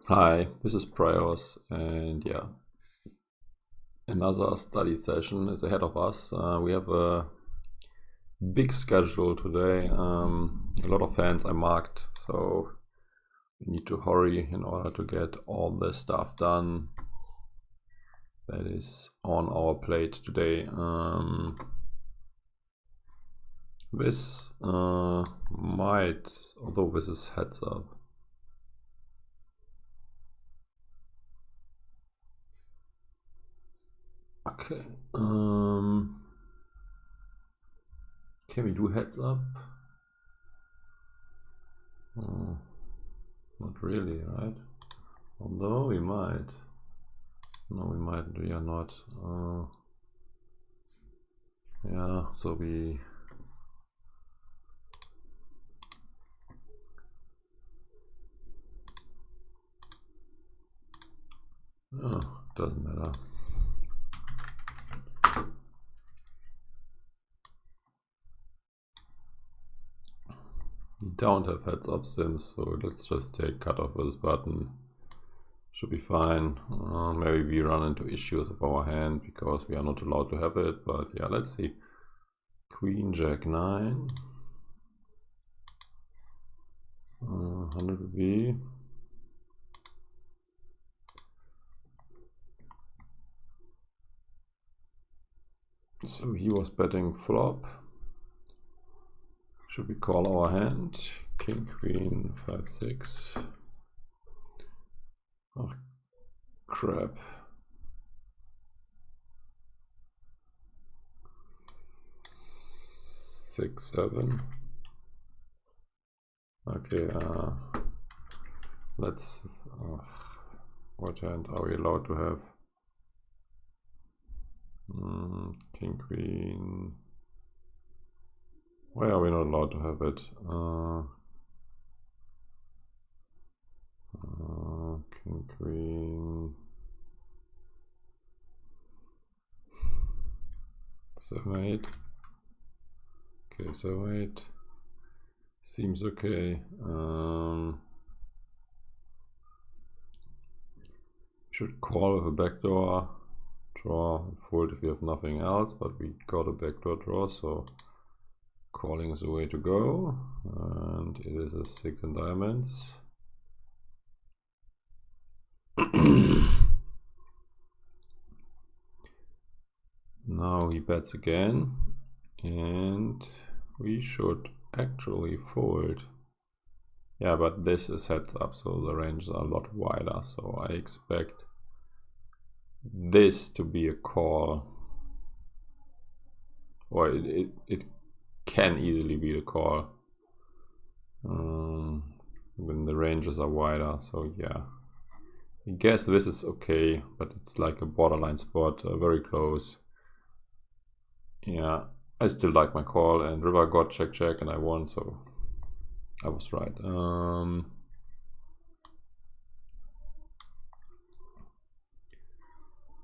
Hi, this is praios, and yeah, another study session is ahead of us. We have a big schedule today. A lot of hands I marked, so we need to hurry in order to get all the stuff done that is on our plate today. This might, although this is heads up. Okay. Can we do heads up? Not really, right? Although we might. No, we might. We are not. Yeah. So we. Oh, doesn't matter. We don't have heads up sims, so let's just take cutoff with this button. Should be fine. Maybe we run into issues of our hand because we are not allowed to have it, but yeah, let's see. Queen Jack 9. 100 B. So he was betting flop. Should we call our hand? King, Queen, 5, 6. Oh, crap. 6, 7. Okay, let's. What hand are we allowed to have? King, Queen. Why are we not allowed to have it? King, Queen. 7, 8. Okay, 7, 8. Seems okay. Should call with a backdoor draw and fold if we have nothing else, but we got a backdoor draw, so calling is the way to go. And it is a 6 in diamonds. Now he bets again, and we should actually fold. Yeah, but this is heads up, so the ranges are a lot wider, so I expect this to be a call. Or it can easily be a call when the ranges are wider, so yeah. I guess this is okay, but it's like a borderline spot, very close. Yeah, I still like my call, and river got check check and I won, so I was right.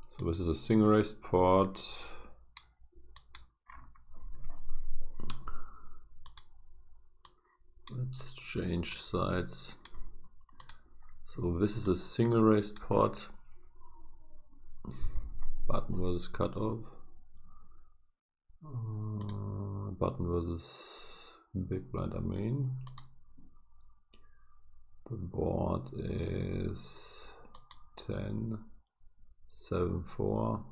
So this is a single race pot. Let's change sides. So this is a single race pot. Button versus cutoff. Button versus big blind, I mean. The board is 10, 7, 4.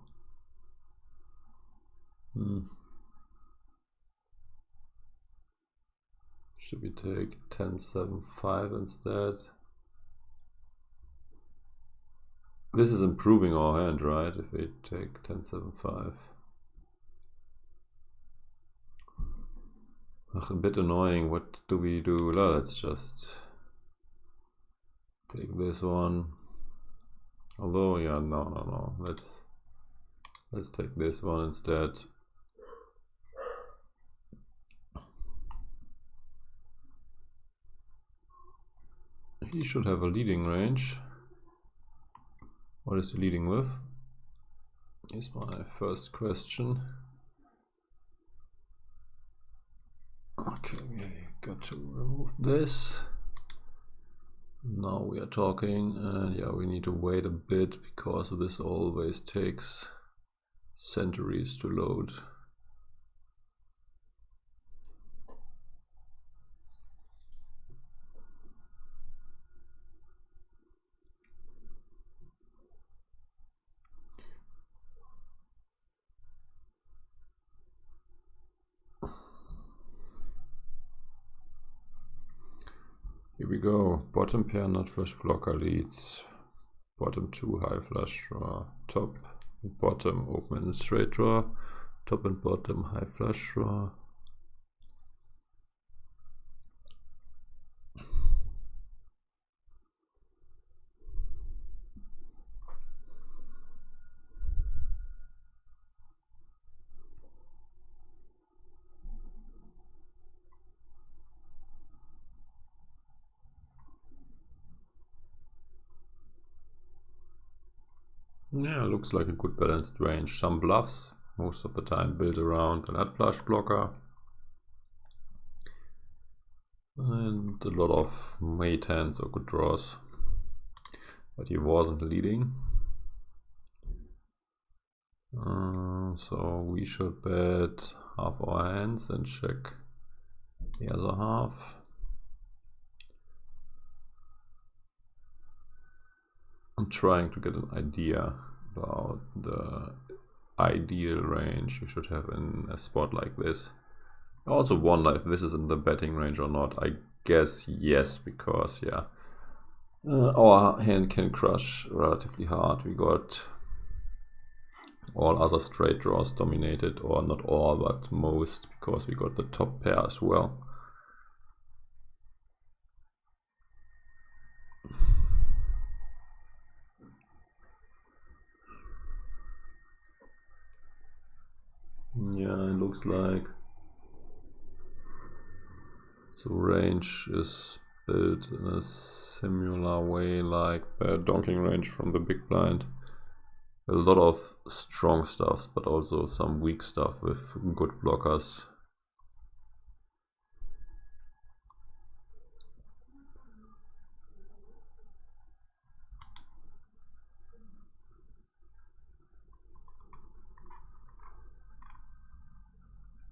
Should we take 10, 7, 5 instead? This is improving our hand, right? If we take 10, 7, 5. Ugh, a bit annoying. What do we do? Let's just take this one. Although, yeah, no. Let's take this one instead. He should have a leading range. What is he leading with? Is my first question. Okay, got to remove this. Now we are talking, and yeah, we need to wait a bit because this always takes centuries to load. Here we go. Bottom pair not flush blocker leads. Bottom 2 high flush draw. Top and bottom open and straight draw. Top and bottom high flush draw. Yeah, looks like a good balanced range. Some bluffs, most of the time built around an ad flush blocker. And a lot of mate hands or good draws. But he wasn't leading. So we should bet half our hands and check the other half. I'm trying to get an idea about the ideal range you should have in a spot like this. I also wonder if this is in the betting range or not. I guess yes, because yeah, our hand can crush relatively hard. We got all other straight draws dominated, or not all, but most, because we got the top pair as well. Yeah, it looks like the range is built in a similar way like the donking range from the big blind. A lot of strong stuffs, but also some weak stuff with good blockers.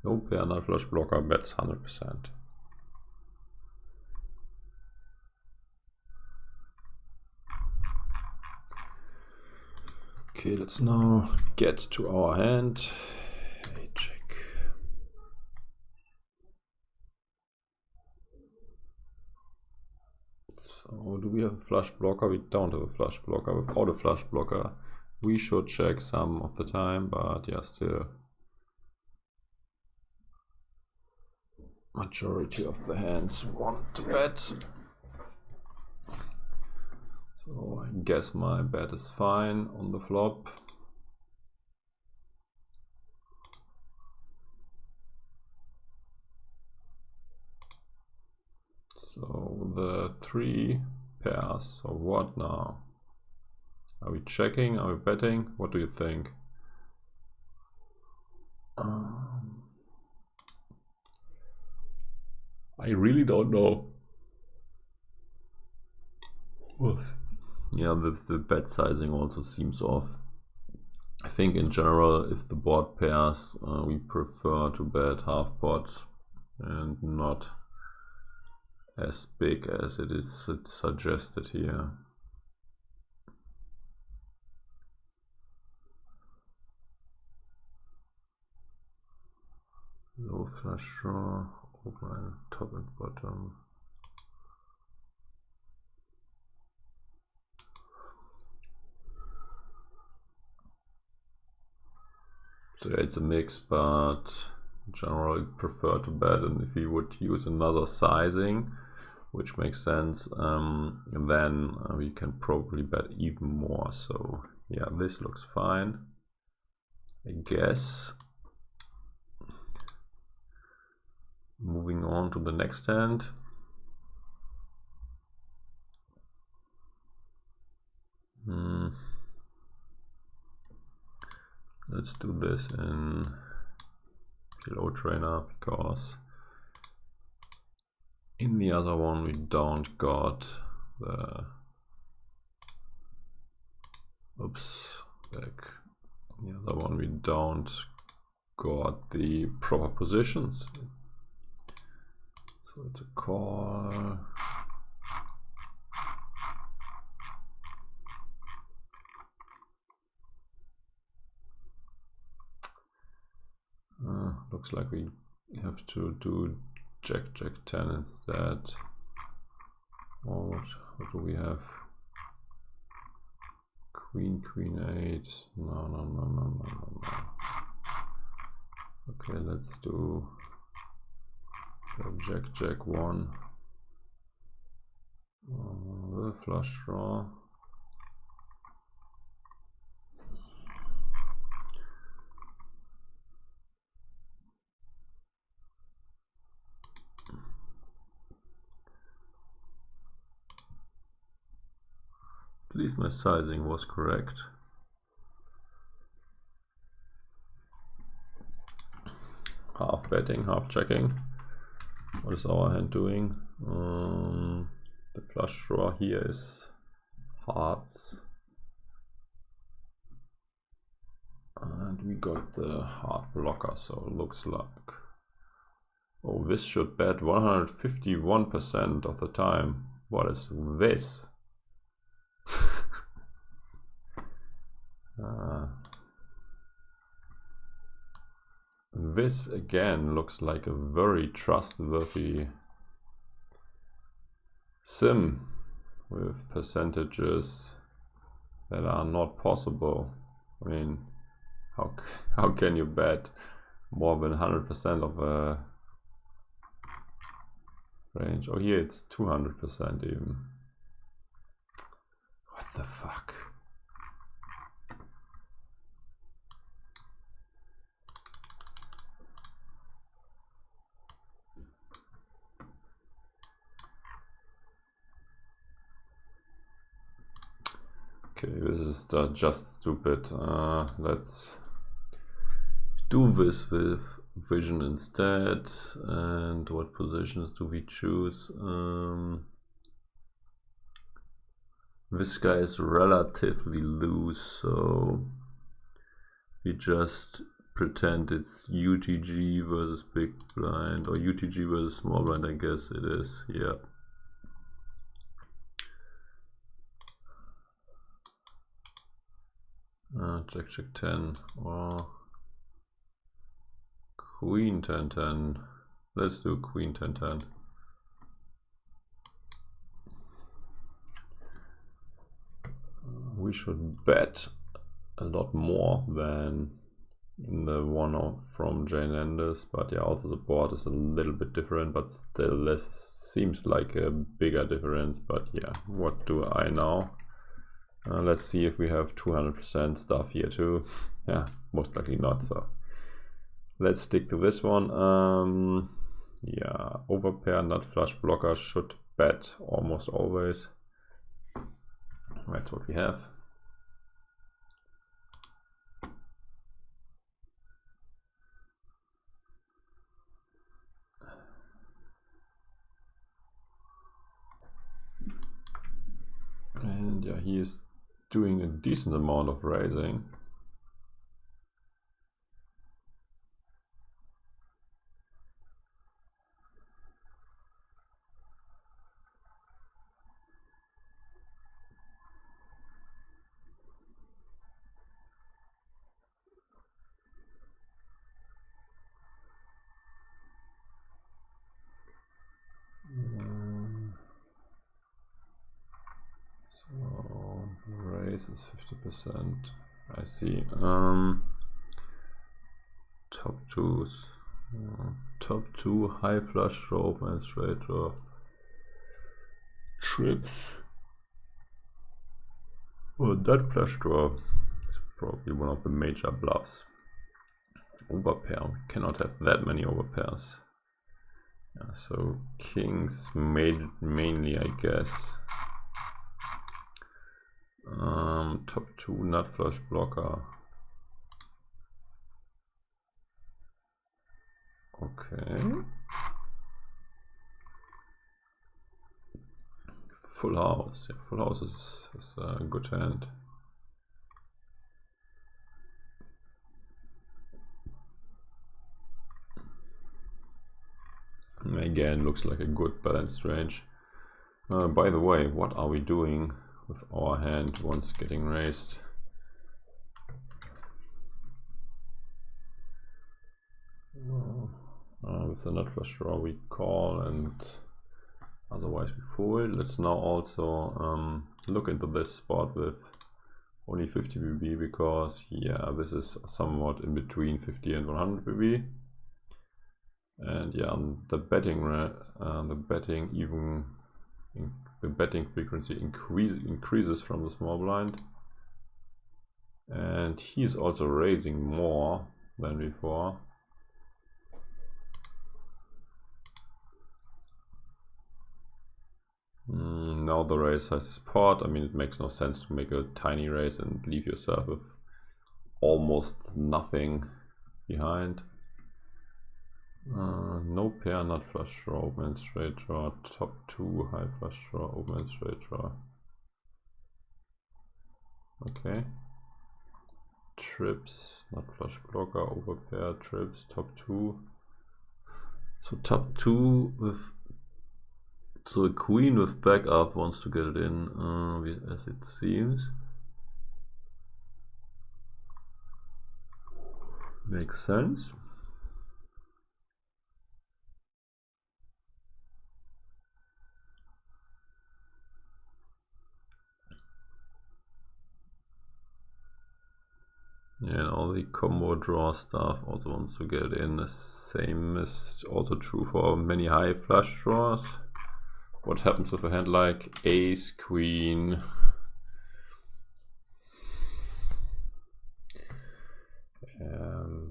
No pair nut flush blocker bets 100%. Okay, let's now get to our hand. Check. So do we have a flush blocker? We don't have a flush blocker. Without a flush blocker, we should check some of the time, but yeah, still. Majority of the hands want to bet. So I guess my bet is fine on the flop. So the 3 pairs, so what now? Are we checking? Are we betting? What do you think? I really don't know. Yeah, the bet sizing also seems off. I think in general, if the board pairs, we prefer to bet half pot and not as big as it's suggested here. Low flush draw, open top and bottom. So yeah, it's a mix, but in general it's preferred to bet, and if you would use another sizing, which makes sense, then we can probably bet even more. So yeah, this looks fine, I guess. Moving on to the next hand. Let's do this in PLO Trainer, because in the other one we don't got the back. The other one we don't got the proper positions. So it's a call. Looks like we have to do Jack 10 instead. Or what do we have? Queen 8. No. Okay, let's do Jack 1. The flush draw. At least my sizing was correct. Half betting, half checking. What is our hand doing? The flush draw here is hearts. And we got the heart blocker, so it looks like... Oh, this should bet 151% of the time. What is this? This again looks like a very trustworthy sim with percentages that are not possible. I mean, how can you bet more than 100% of a range? Oh, here it's 200% even. What the fuck? Okay, this is just stupid. Let's do this with vision instead. And what positions do we choose? This guy is relatively loose, so we just pretend it's UTG versus big blind, or UTG versus small blind, I guess it is, yeah. Jack 10 or Queen 10. Let's do Queen 10. We should bet a lot more than in the one from Jane Enders, but yeah, also the board is a little bit different, but still this seems like a bigger difference. But yeah, what do I know? Let's see if we have 200% stuff here too. Yeah, most likely not, so let's stick to this one. Yeah, overpair, nut flush blocker should bet almost always. That's what we have. And yeah, he is doing a decent amount of raising. So raise is 50%. I see. Top two high flush draw and straight draw trips. Well, that flush draw is probably one of the major bluffs. Overpair, we cannot have that many overpairs. Yeah, so kings mainly, I guess. Top two nut flush blocker. Okay. full house. Yeah, full house is a good hand. Again, looks like a good balanced range. By the way, what are we doing with our hand once getting raised? With the nut flush draw we call, and otherwise we fold. Let's now also look into this spot with only 50 BB, because yeah, this is somewhat in between 50 and 100 BB. And yeah, the betting frequency increases from the small blind, and he's also raising more than before. Now the raise has his pot. I mean, it makes no sense to make a tiny raise and leave yourself with almost nothing behind. No pair, nut flush draw, open and straight draw, top 2, high flush draw, open and straight draw. Okay. Trips, nut flush blocker, over pair, trips, top 2. So top 2 with, so a queen with backup wants to get it in, as it seems. Makes sense. Yeah, and all the combo draw stuff also wants to get it in. The same is also true for many high flush draws. What happens with a hand like ace, queen,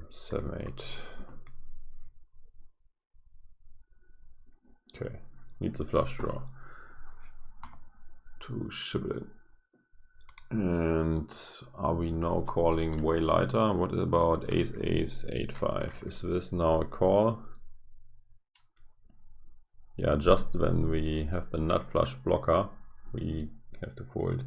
7, 8. Okay, needs a flush draw to ship it in. And are we now calling way lighter? What about ace, ace, 8, 5? Is this now a call? Yeah, just when we have the nut flush blocker, we have to fold.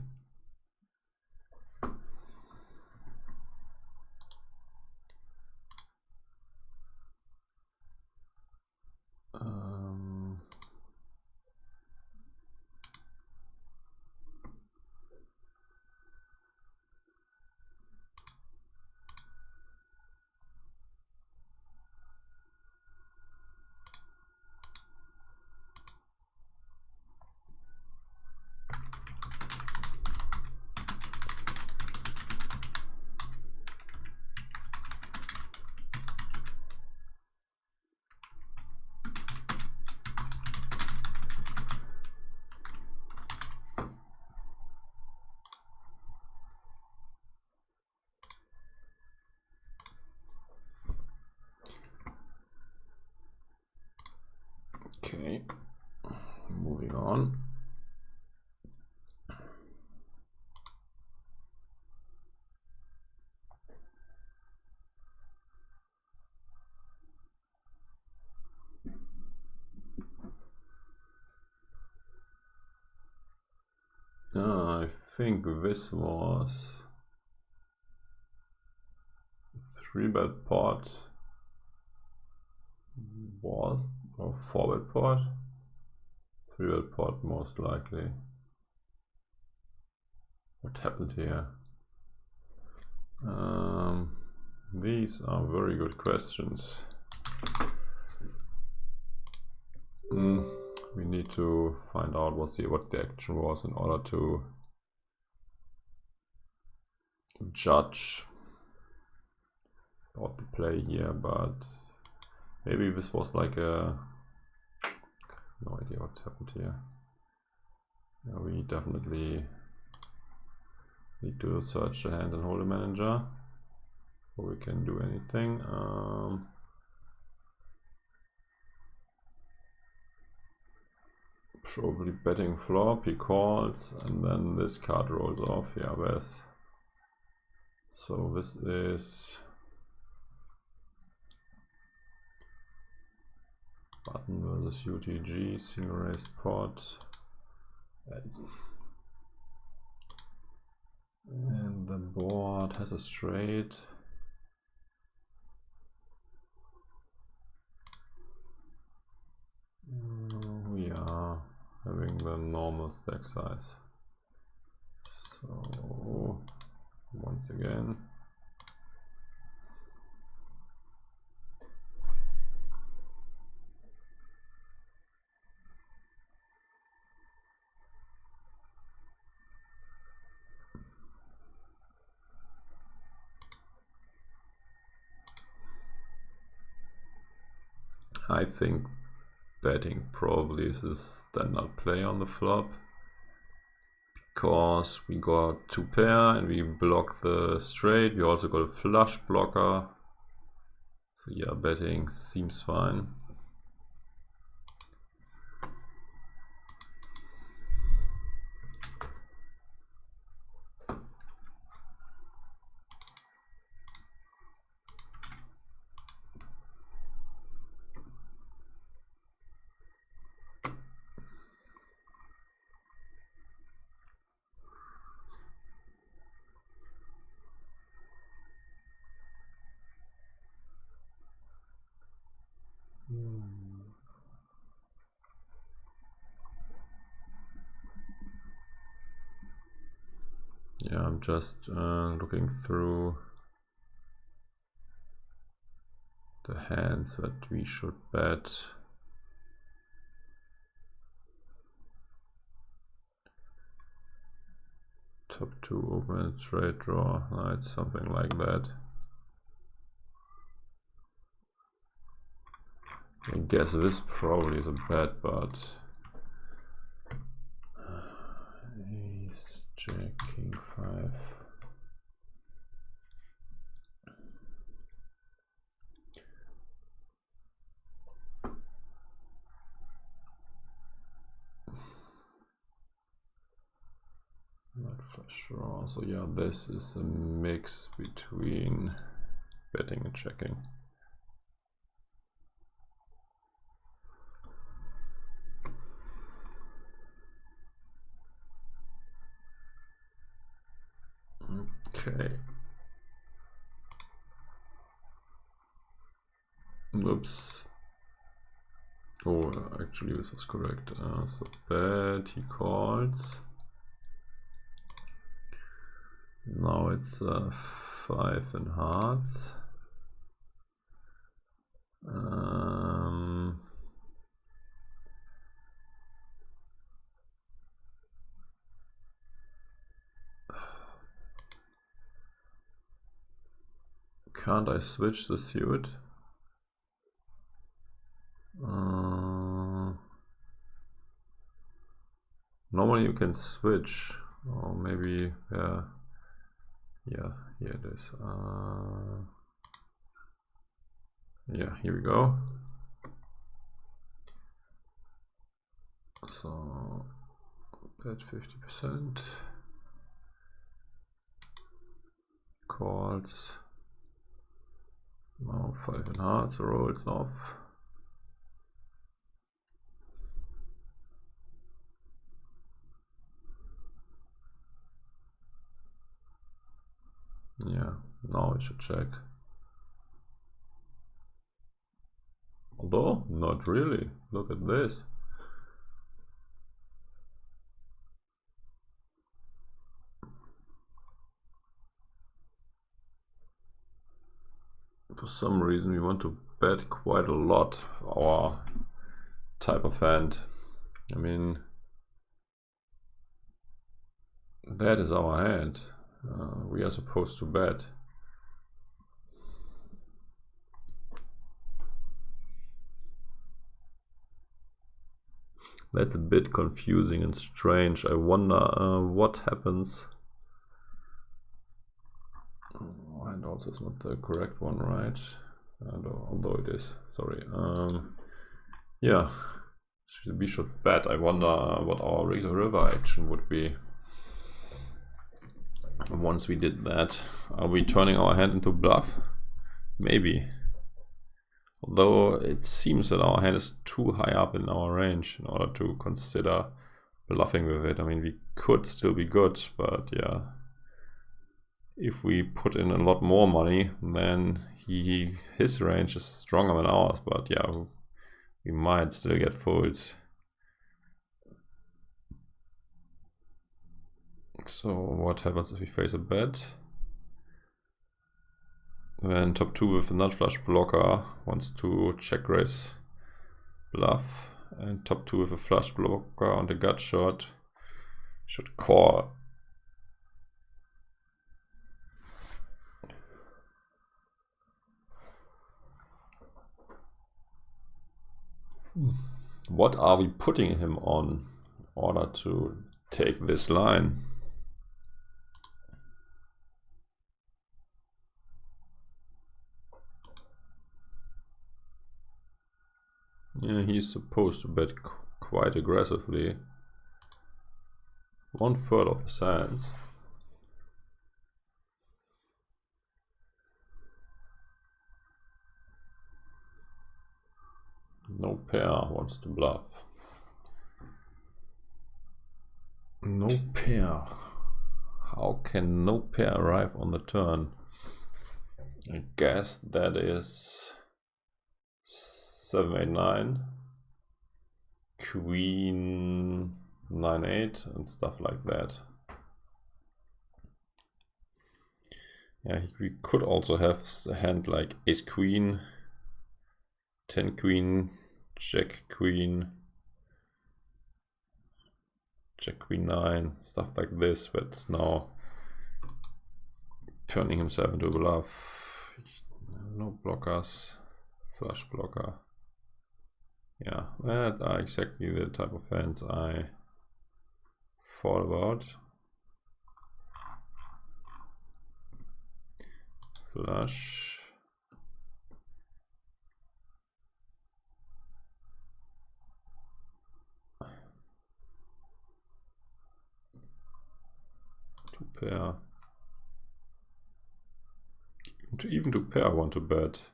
Okay, moving on. I think this was 3-bet pot was, or 4-bet pot? 3-bet pot most likely. What happened here? These are very good questions. We need to find out what the action was in order to judge about the play here, but maybe this was like a, no idea what happened here. Yeah, we definitely need to search the hand and hold the manager before we can do anything. Probably betting flop, he calls, and then this card rolls off. Yeah, there's, so this is button versus UTG, single raised pot, And the board has a straight. We are having the normal stack size. So once again, I think betting probably is a standard play on the flop, because we got two pair and we block the straight. We also got a flush blocker. So yeah, betting seems fine. Yeah, I'm just looking through the hands that we should bet. Top two open straight draw, it's something like that. I guess this probably is a bet, but ace, jack, king, 5. Not flush draw. So yeah, this is a mix between betting and checking. Okay. Oops. Oh, actually this was correct. So bet, he calls. Now it's 5 in hearts. Can't I switch the suit? Normally you can switch, or maybe yeah, here it is. Yeah, here we go. So bet 50%. Calls. Now 5 in hearts, rolls off. Yeah, now I should check. Although, not really. Look at this. For some reason we want to bet quite a lot our type of hand. I mean, that is our hand. We are supposed to bet. That's a bit confusing and strange. I wonder what happens. And also it's not the correct one, right? Although it is, sorry. Yeah, we should bet. I wonder what our river action would be. Once we did that, are we turning our hand into bluff? Maybe. Although it seems that our hand is too high up in our range in order to consider bluffing with it. I mean, we could still be good, but yeah, if we put in a lot more money, then his range is stronger than ours. But yeah, we might still get fooled. So what happens if we face a bet? Then top 2 with a nut flush blocker wants to check raise bluff, and top 2 with a flush blocker on the gut shot should call. What are we putting him on in order to take this line? Yeah, he's supposed to bet quite aggressively. 1/3 of his hands. No pair wants to bluff. No pair. How can no pair arrive on the turn? I guess that is 7/8/9, Queen 9/8, and stuff like that. Yeah, we could also have a hand like Ace Queen, 10 Queen, Jack Queen, Jack Queen 9, stuff like this, but now turning himself into a bluff. No blockers, flush blocker. Yeah, that are exactly the type of hands I thought about. Flush. Two pair. Even two pair want to bet.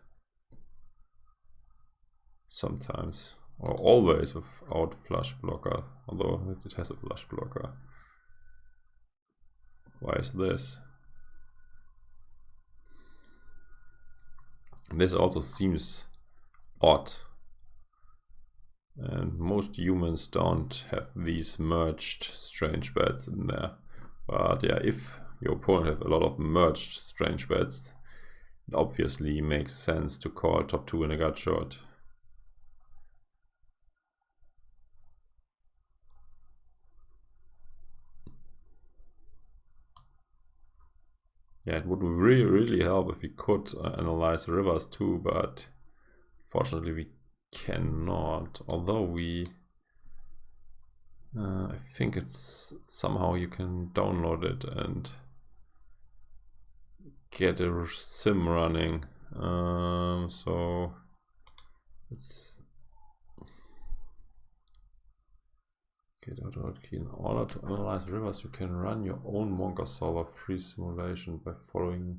Sometimes. Or always without flush blocker. Although it has a flush blocker. Why is this? This also seems odd. And most humans don't have these merged strange bets in there. But yeah, if your opponent has a lot of merged strange bets, it obviously makes sense to call top 2 in a gut shot. Yeah, it would really help if we could analyze rivers too, but fortunately we cannot. Although we, I think it's somehow you can download it and get a sim running. So it's get out key. In order to analyze rivers, you can run your own Monka solver free simulation by following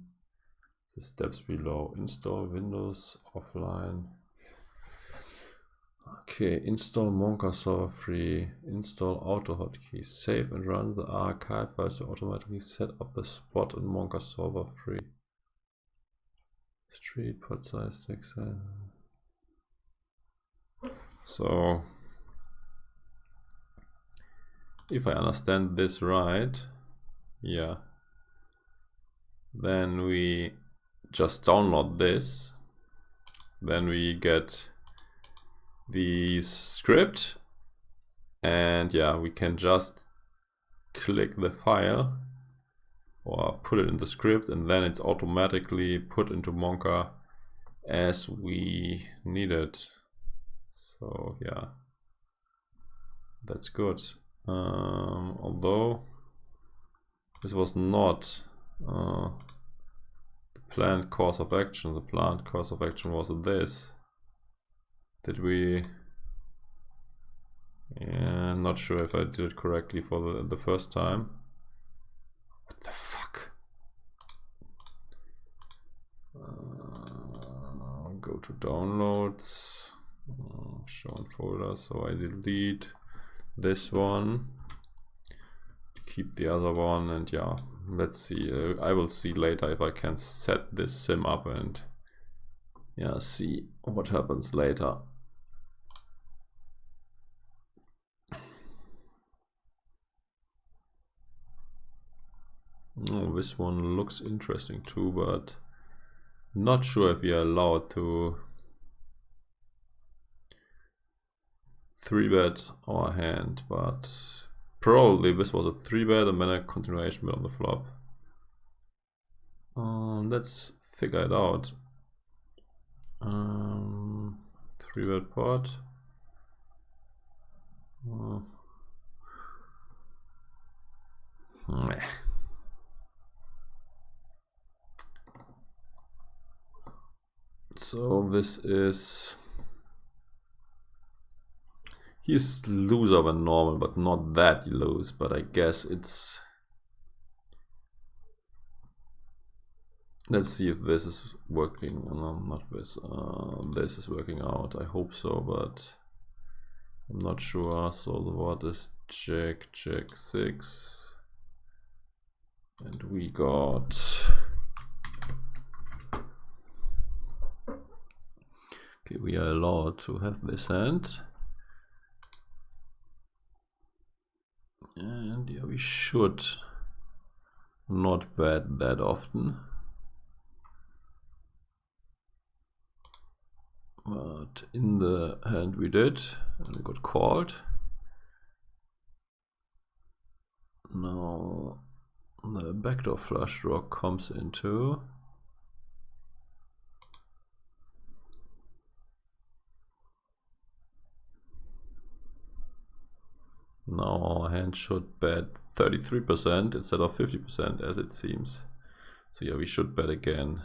the steps below. Install Windows offline. Okay, install Monka solver free. Install auto hotkey. Save and run the archive files to automatically set up the spot in Monka solver free. Street pot size text. So if I understand this right, yeah, then we just download this, then we get the script, and yeah, we can just click the file or put it in the script, and then it's automatically put into Monka as we need it. So yeah, that's good. Although this was not the planned course of action. The planned course of action was this. Did we? Yeah, I'm not sure if I did it correctly for the first time. What the fuck? Go to downloads, show in folder. So I delete this one. keep the other one, and yeah, let's see. I will see later if I can set this sim up and yeah, see what happens later. Oh, this one looks interesting too, but not sure if we are allowed to 3-bet our hand, but probably this was a 3-bet and then a continuation bet on the flop. Let's figure it out. 3-bet pot. So this is, he's looser than normal, but not that loose. But I guess it's, let's see if this is working. No, not this. This is working out. I hope so, but I'm not sure. So the board is check, check 6, and we got. Okay, we are allowed to have this hand. And yeah, we should not bet that often. But in the hand we did, and we got called. Now the backdoor flush draw comes into. Now our hand should bet 33% instead of 50% as it seems. So yeah, we should bet again.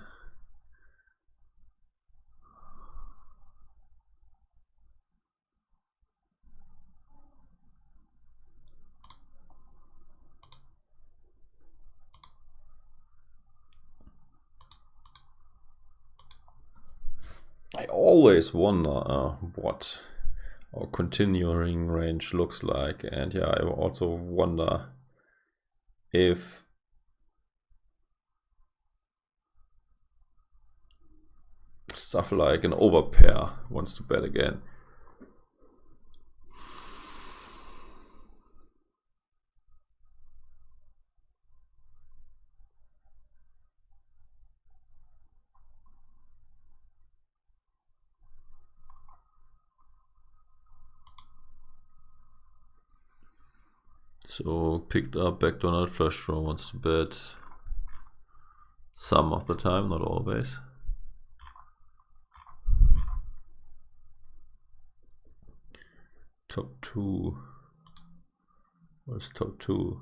I always wonder what our continuing range looks like, and yeah, I also wonder if stuff like an overpair wants to bet again. So picked up backdoor nut flush draw wants to bet some of the time, not always. Top 2. What's top 2?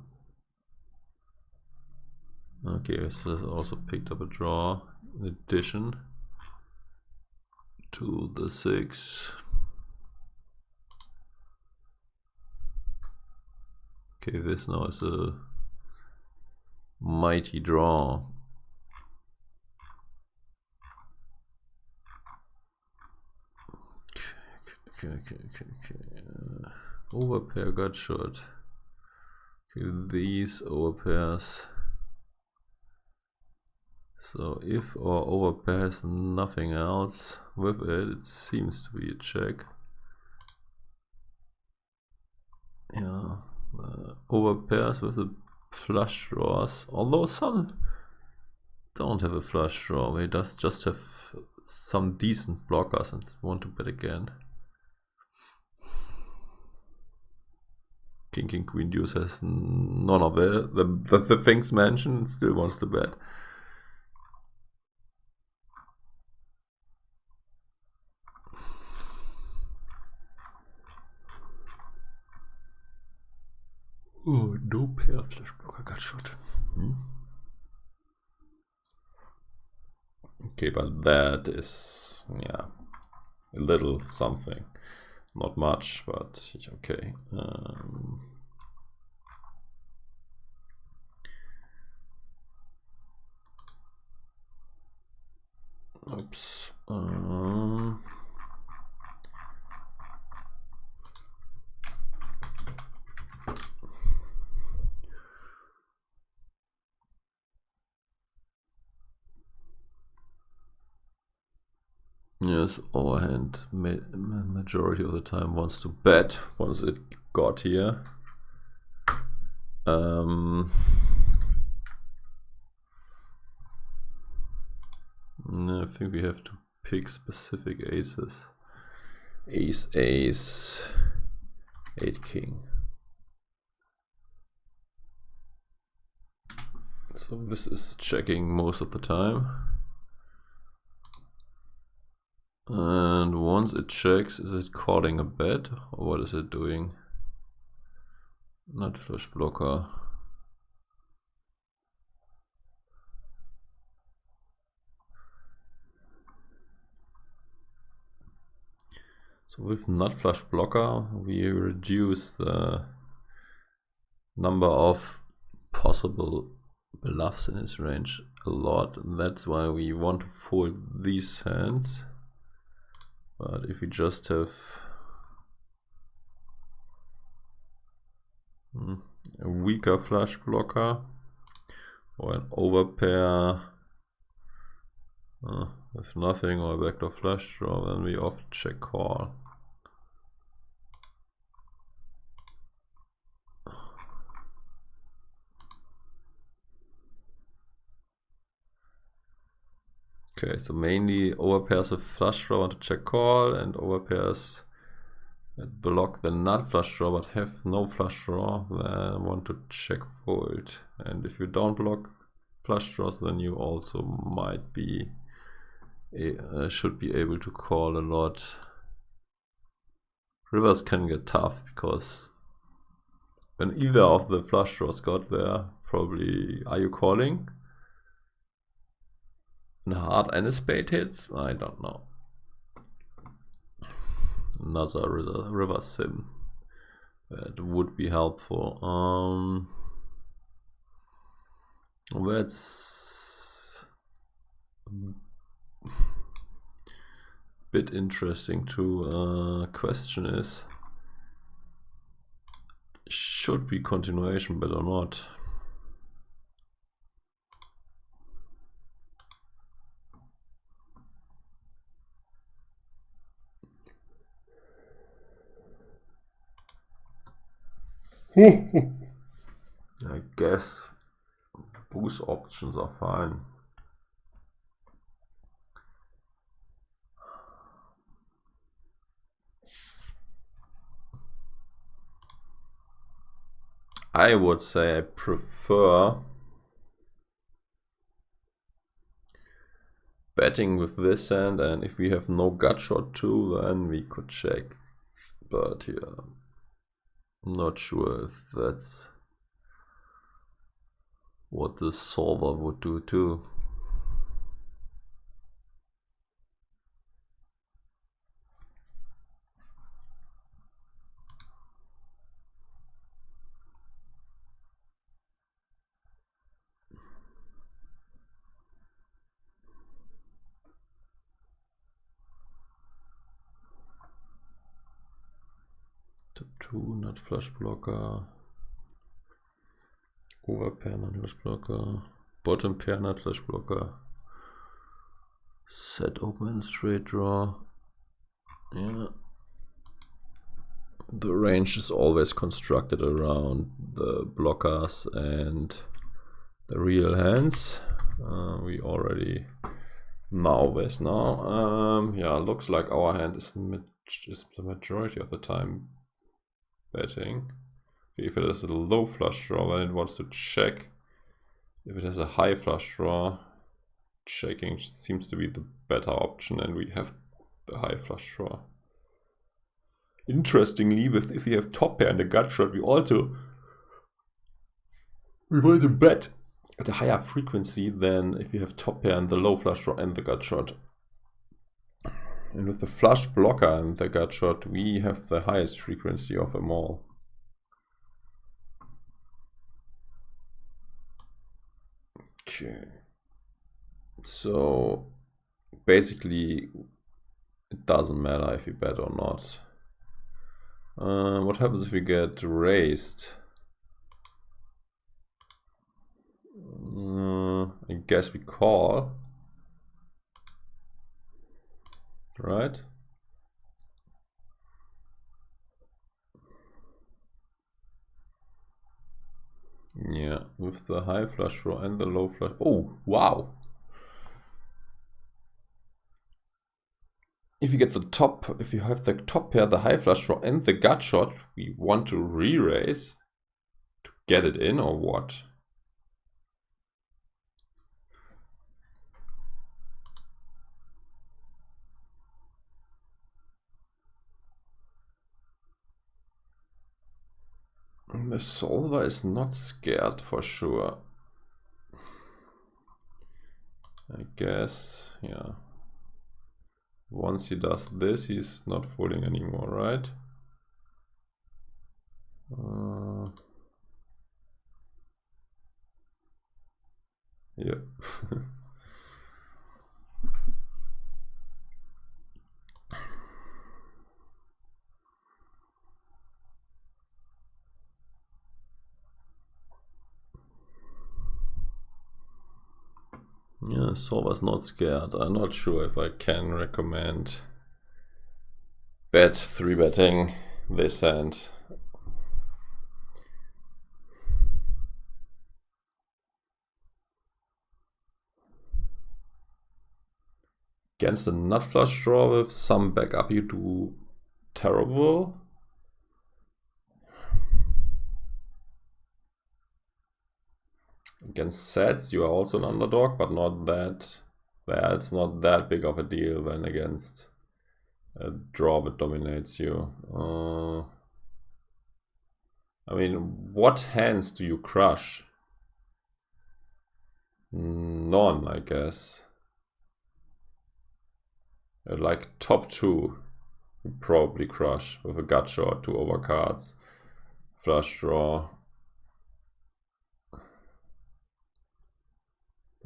Okay, this has also picked up a draw in addition to the 6. Okay, this now is a mighty draw. Okay. Overpair got shot. Okay, these overpairs. So if our overpair has nothing else with it, it seems to be a check. Yeah, overpairs with the flush draws, although some don't have a flush draw, they just have some decent blockers and want to bet again. King queen deuce has none of it, the things mentioned, still wants to bet. Oh, no pair flush blocker got shot. Okay, but that is, yeah, a little something. Not much, but okay. Oops. Yes, overhand majority of the time wants to bet once it got here. I think we have to pick specific aces. Ace, ace, 8 king. So this is checking most of the time. And once it checks, is it calling a bet or what is it doing? Not flush blocker. So with nut flush blocker, we reduce the number of possible bluffs in his range a lot. And that's why we want to fold these hands. But if we just have a weaker flush blocker or an overpair with nothing or a backdoor flush draw, then we often check call. Okay, so mainly overpairs with flush draw want to check call, and overpairs that block the nut flush draw but have no flush draw then want to check fold. And if you don't block flush draws, then you also might be should be able to call a lot. Rivers can get tough because when either of the flush draws got there, probably are you calling? And a heart and a spade hits? I don't know. Another river sim that would be helpful. That's a bit interesting too. Question is, should be continuation bet or not? I guess both options are fine. I would say I prefer betting with this hand, and if we have no gut shot too, then we could check. But yeah, I'm not sure if that's what the solver would do too. Top 2, not flush blocker. Overpair, not flush blocker. Bottom pair, not flush blocker. Set open and straight draw. Yeah. The range is always constructed around the blockers and the real hands. We already know this now. Yeah, looks like our hand is the majority of the time betting. If it has a low flush draw, then it wants to check. If it has a high flush draw, checking seems to be the better option, and we have the high flush draw. Interestingly, if we have top pair and a gut shot, we want to bet at a higher frequency than if you have top pair and the low flush draw and the gut shot. And with the flush blocker and the gut shot, we have the highest frequency of them all. Okay. So basically, it doesn't matter if we bet or not. What happens if we get raised? I guess we call. right? Yeah, with the high flush draw and the low flush. Oh, wow. If you get the top, if you have the top pair, the high flush draw and the gut shot, we want to re-raise to get it in or what? The solver is not scared for sure. I guess, yeah. Once he does this, he's not folding anymore, right? Yeah. Yeah, solver's not scared. I'm not sure if I can recommend bet 3-betting this hand. Against a nut flush draw with some backup, you do terrible. Against sets, you are also an underdog, but not that. It's not that big of a deal than against a draw that dominates you. I mean, what hands do you crush? None, I guess. Like top 2, you probably crush with a gut shot, 2 overcards, flush draw.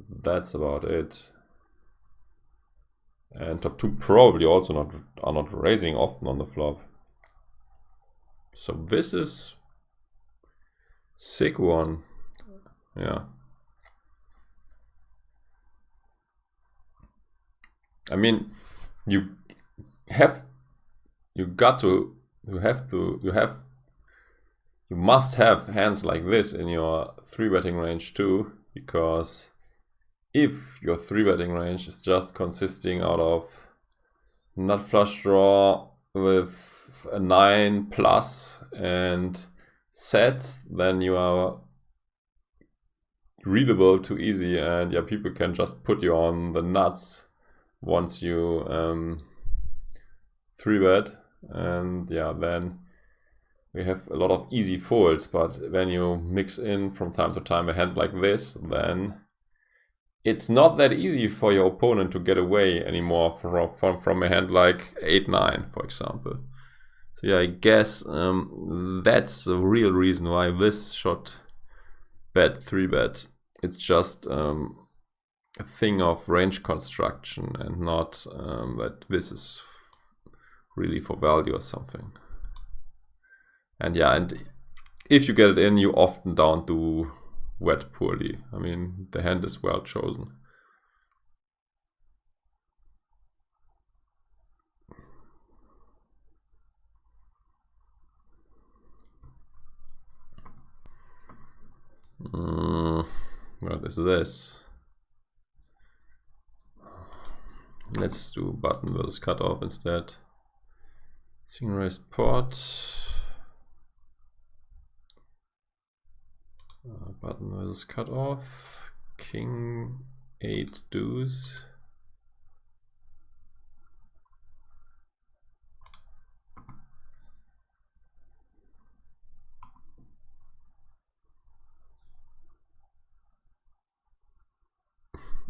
That's about it. And top 2 probably also are not raising often on the flop. So this is sick one. Yeah. I mean, you must have hands like this in your 3-betting range too, because if your 3-betting range is just consisting out of nut flush draw with a 9 plus and sets, then you are readable too easy, and yeah, people can just put you on the nuts once you 3-bet, and yeah, then we have a lot of easy folds. But when you mix in from time to time a hand like this, then it's not that easy for your opponent to get away anymore from a hand like 8-9, for example. So yeah, I guess that's the real reason why this shot bet 3-bet. It's just a thing of range construction and not that this is really for value or something. And yeah, and if you get it in, you often don't do wet poorly. I mean, the hand is well chosen. What is this? Let's do button versus cutoff instead. Single raised pot. Button versus cutoff. King 8 deuce.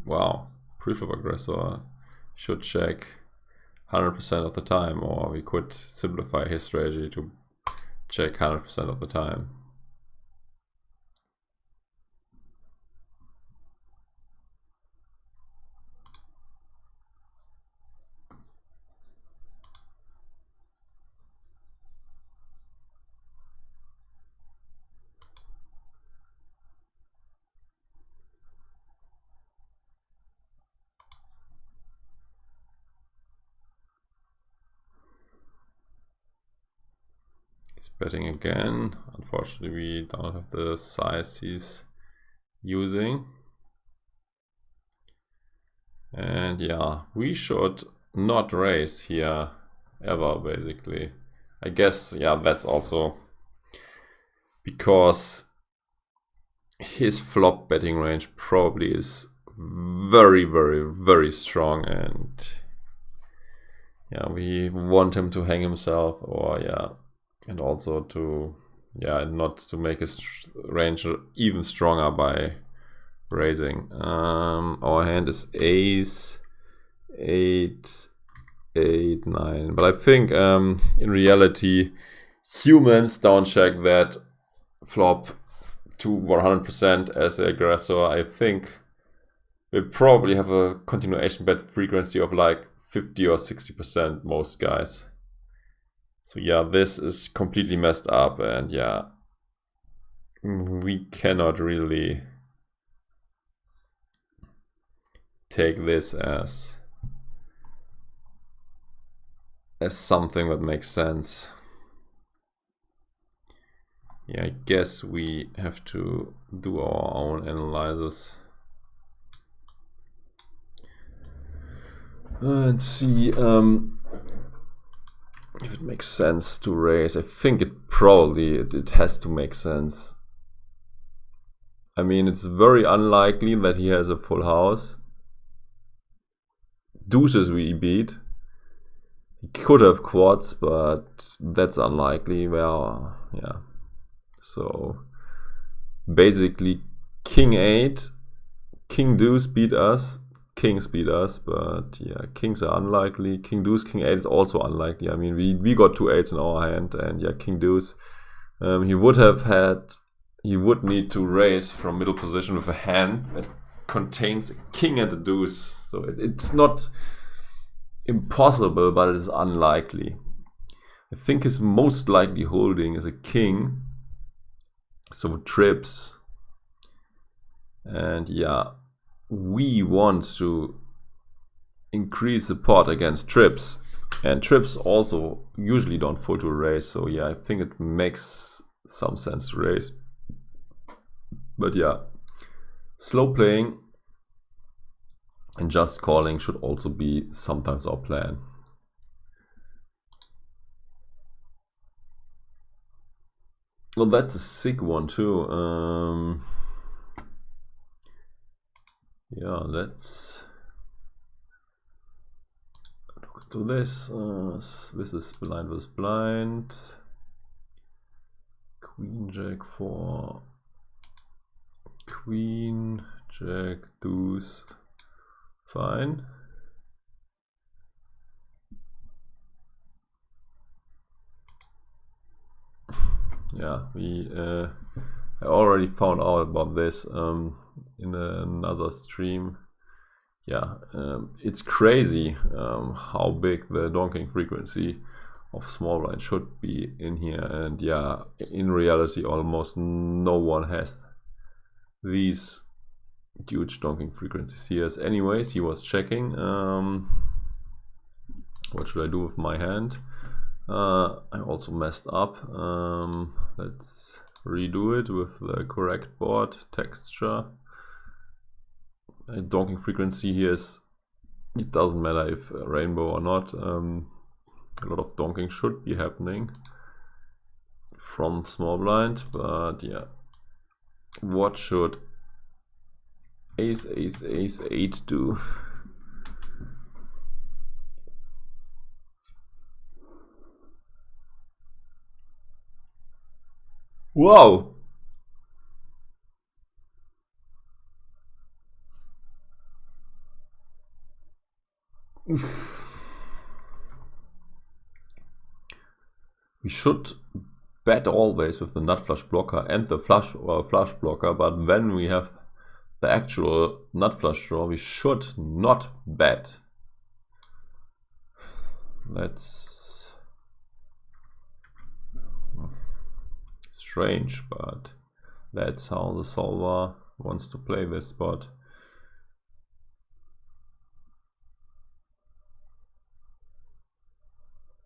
Wow, proof of aggressor should check 100% of the time, or we could simplify his strategy to check 100% of the time. He's betting again. Unfortunately, we don't have the size he's using. And yeah, we should not raise here ever, basically. I guess, yeah, that's also because his flop betting range probably is very, very, very strong, and yeah, we want him to hang himself, or yeah, and also to, yeah, not to make his range even stronger by raising. Our hand is ace, 8, 8, 9. But I think in reality, humans don't check that flop to 100% as the aggressor. I think we probably have a continuation bet frequency of like 50 or 60% most guys. So yeah, this is completely messed up, and yeah, we cannot really take this as something that makes sense. Yeah, I guess we have to do our own analysis and see if it makes sense to raise. I think it probably it has to make sense. I mean, it's very unlikely that he has a full house. Deuces we beat. He could have quads, but that's unlikely. Well, yeah. So basically, king 8, king deuce beat us, kings beat us, but yeah, kings are unlikely. King deuce, king 8 is also unlikely. I mean, we got 2 8s in our hand, and yeah, king deuce. He would need to raise from middle position with a hand that contains a king and a deuce. So it's not impossible, but it is unlikely. I think his most likely holding is a king. So trips. And yeah, we want to increase the pot against trips. And trips also usually don't fold to a raise. So yeah, I think it makes some sense to raise. But yeah, slow playing and just calling should also be sometimes our plan. Well, that's a sick one too. Yeah, let's look into this. This is blind versus blind. Queen, jack 4. Queen, jack, deuce. Fine. Yeah, I already found out about this in another stream. Yeah, it's crazy how big the donking frequency of small blind should be in here, and yeah, in reality almost no one has these huge donking frequencies here. Anyways, he was checking. What should I do with my hand? I also messed up. Let's redo it with the correct board texture. Donking frequency here is, it doesn't matter if rainbow or not. A lot of donking should be happening from small blind, but yeah. What should ace, ace, ace, 8 do? Wow! We should bet always with the nut flush blocker and the flush or flush blocker, but when we have the actual nut flush draw, we should not bet. That's strange, but that's how the solver wants to play this spot.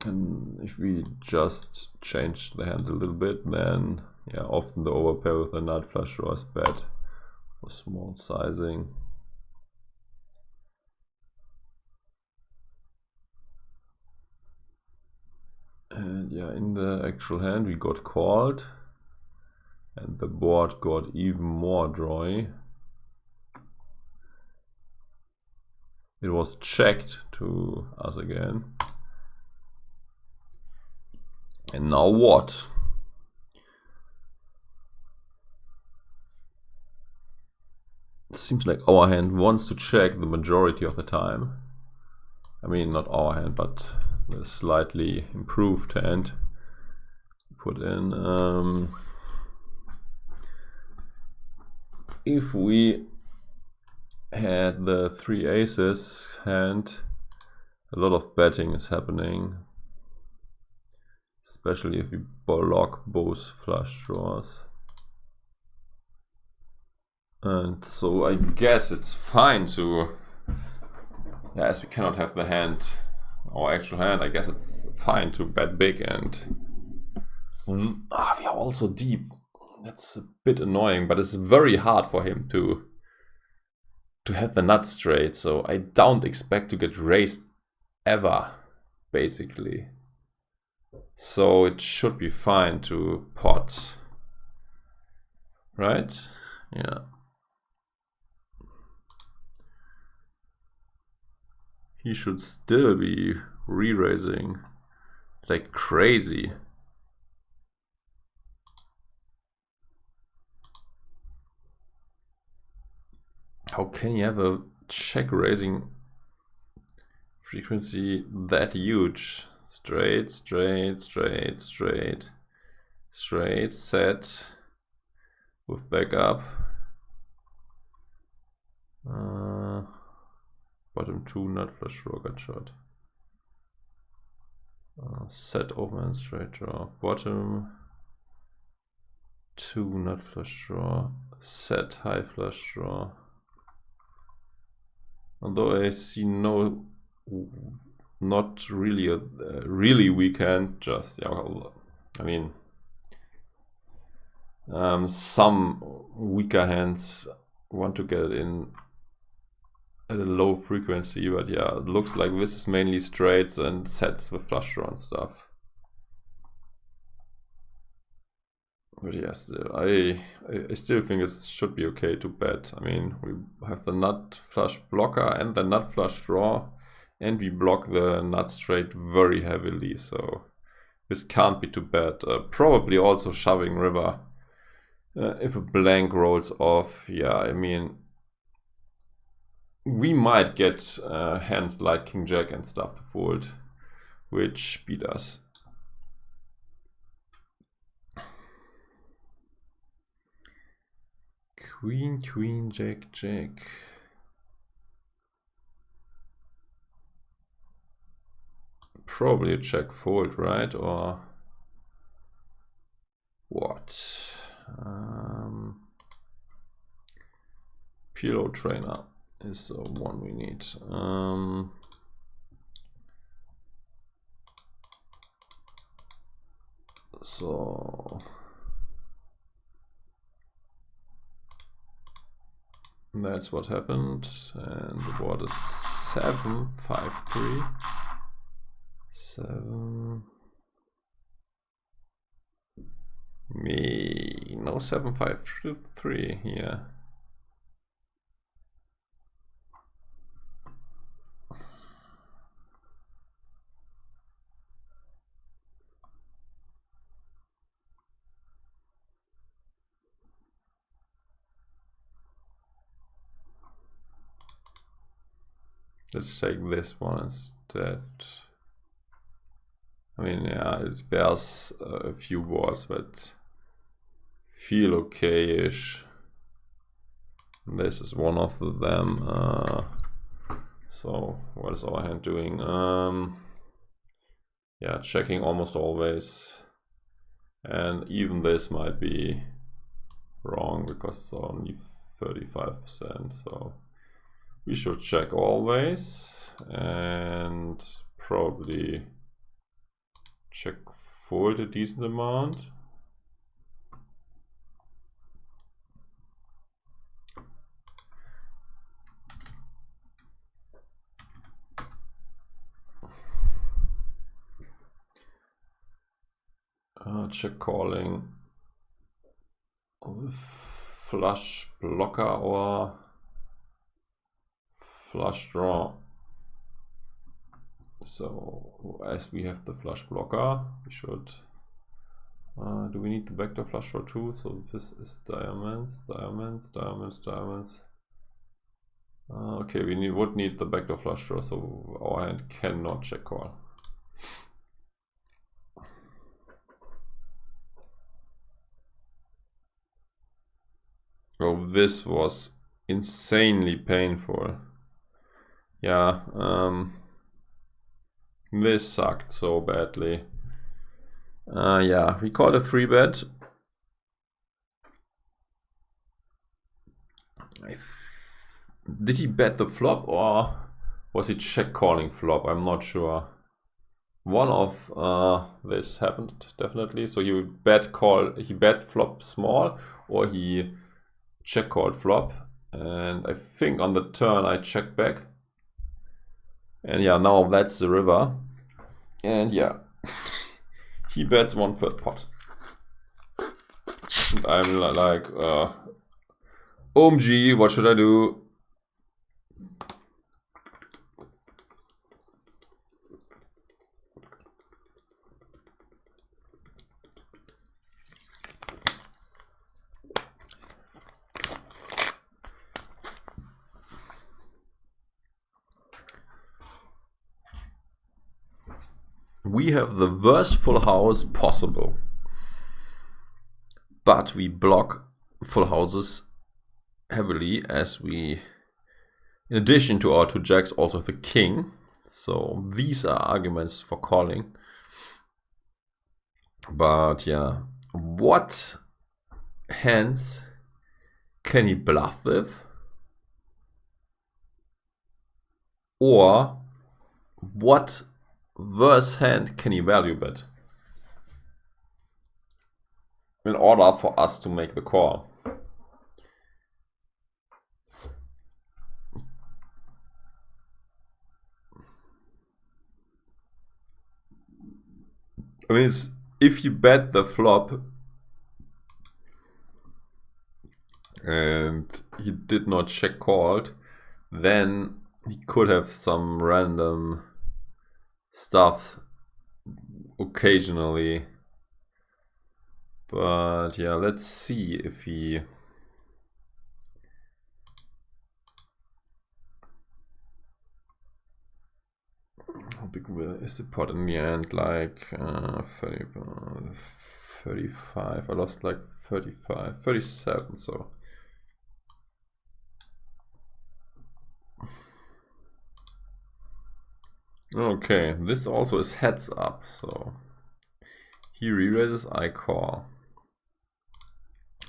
And if we just change the hand a little bit, then yeah, often the overpair with the nut flush draw is bad for small sizing. And yeah, in the actual hand we got called, and the board got even more drawy. It was checked to us again. And now what? It seems like our hand wants to check the majority of the time. I mean, not our hand, but the slightly improved hand put in. If we had the 3 aces hand, a lot of betting is happening, especially if we block both flush draws. And so I guess it's fine to, yeah, as we cannot have the hand, our actual hand, I guess it's fine to bet big. And we are also deep. That's a bit annoying, but it's very hard for him to have the nut straight. So I don't expect to get raised ever, basically. So it should be fine to pot, right? Yeah. He should still be re-raising like crazy. How can you have a check raising frequency that huge? Straight, straight, straight, straight, straight, set with backup. Bottom 2 nut flush draw got shot. Set open and straight draw. Bottom 2 nut flush draw. Set high flush draw. Although I see no, not really a really weak hand. Just yeah, I mean, some weaker hands want to get it in at a low frequency, but yeah, it looks like this is mainly straights and sets with flush draw and stuff. But yeah, still, I still think it should be okay to bet. I mean, we have the nut flush blocker and the nut flush draw, and we block the nut straight very heavily, so this can't be too bad. Probably also shoving river if a blank rolls off. Yeah, I mean, we might get hands like King Jack and stuff to fold, which beat us. Queen, queen, jack, jack. Probably a check fold, right? Or what? PLO trainer is the one we need. So that's what happened, and the board is 7, 5, 3, 7. No 7, 5, 3 here. Let's take this one instead. I mean, yeah, there's a few boards that feel okay-ish. This is one of them. So what is our hand doing? Yeah, checking almost always. And even this might be wrong because it's only 35%. So we should check always and probably check fold a decent amount. Check calling with flush blocker or flush draw. So as we have the flush blocker, we should. Do we need the backdoor flush draw too? So this is diamonds, diamonds, diamonds, diamonds. Okay, we would need the backdoor flush draw, so our hand cannot check call. Oh, this was insanely painful. Yeah, this sucked so badly. Yeah, we called a 3-bet. Did he bet the flop or was he check calling flop? I'm not sure. One of this happened definitely. So he bet flop small or he check called flop. And I think on the turn I checked back. And yeah, now that's the river. And yeah, he bets 1/3 pot. And I'm like, OMG, what should I do? We have the worst full house possible, but we block full houses heavily as we, in addition to our 2 jacks, also have a king. So these are arguments for calling. But yeah, what hands can he bluff with? Or what worse hand can he value bet in order for us to make the call? I mean, if you bet the flop and he did not check called, then he could have some random stuff occasionally. But yeah, let's see if he... How big is the pot in the end? Like 30, 35. I lost like 35, 37, so... Okay, this also is heads up, so he re-raises, I call.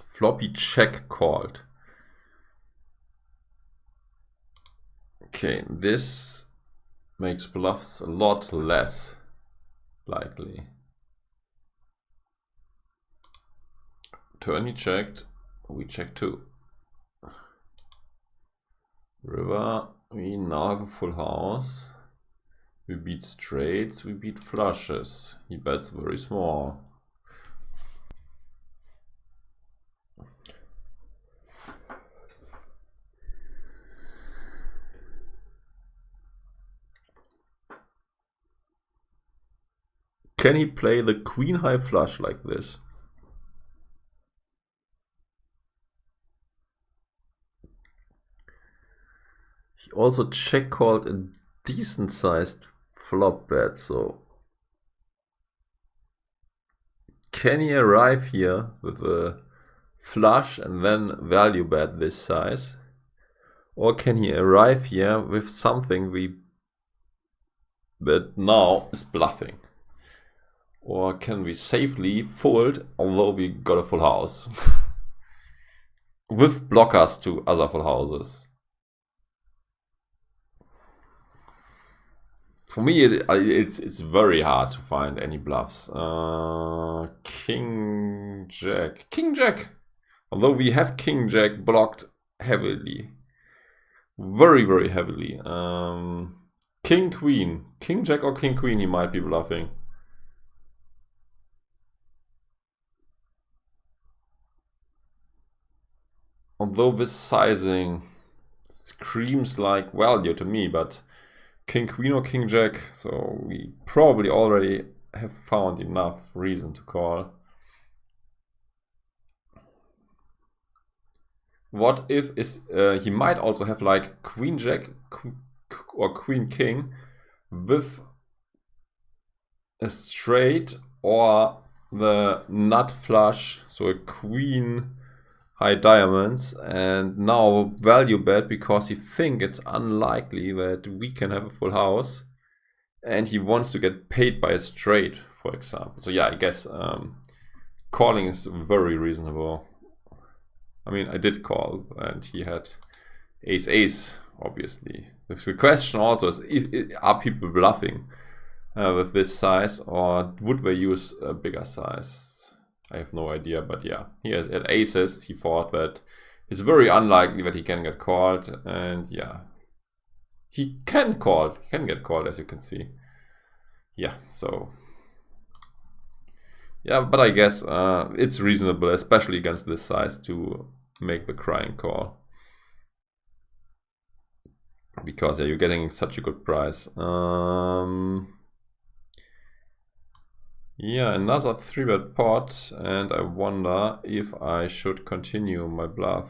Floppy check called. Okay, this makes bluffs a lot less likely. Turn he checked, we check too. River, we now have a full house. We beat straights, we beat flushes. He bets very small. Can he play the queen high flush like this? He also check called a decent sized flop bet, so can he arrive here with a flush and then value bet this size? Or can he arrive here with something that now is bluffing? Or can we safely fold although we got a full house? With blockers to other full houses. For me, it's very hard to find any bluffs. King Jack. Although we have King Jack blocked heavily, very heavily. King Queen, King Jack or King Queen, he might be bluffing. Although this sizing screams like value to me, but King Queen or King Jack, so we probably already have found enough reason to call. What if he might also have like Queen Jack or Queen King with a straight or the nut flush, so a Queen high diamonds, and now value bet because he thinks it's unlikely that we can have a full house and he wants to get paid by a straight, for example. So yeah, I guess calling is very reasonable. I mean, I did call and he had ace, obviously. The question also is are people bluffing with this size, or would they use a bigger size? I have no idea, but yeah, he has at aces. He thought that it's very unlikely that he can get called, and yeah, he can call. He can get called, as you can see. Yeah, so yeah, but I guess it's reasonable, especially against this size, to make the crying call, because yeah, you're getting such a good price. Yeah, another 3-bet pot, and I wonder if I should continue my bluff.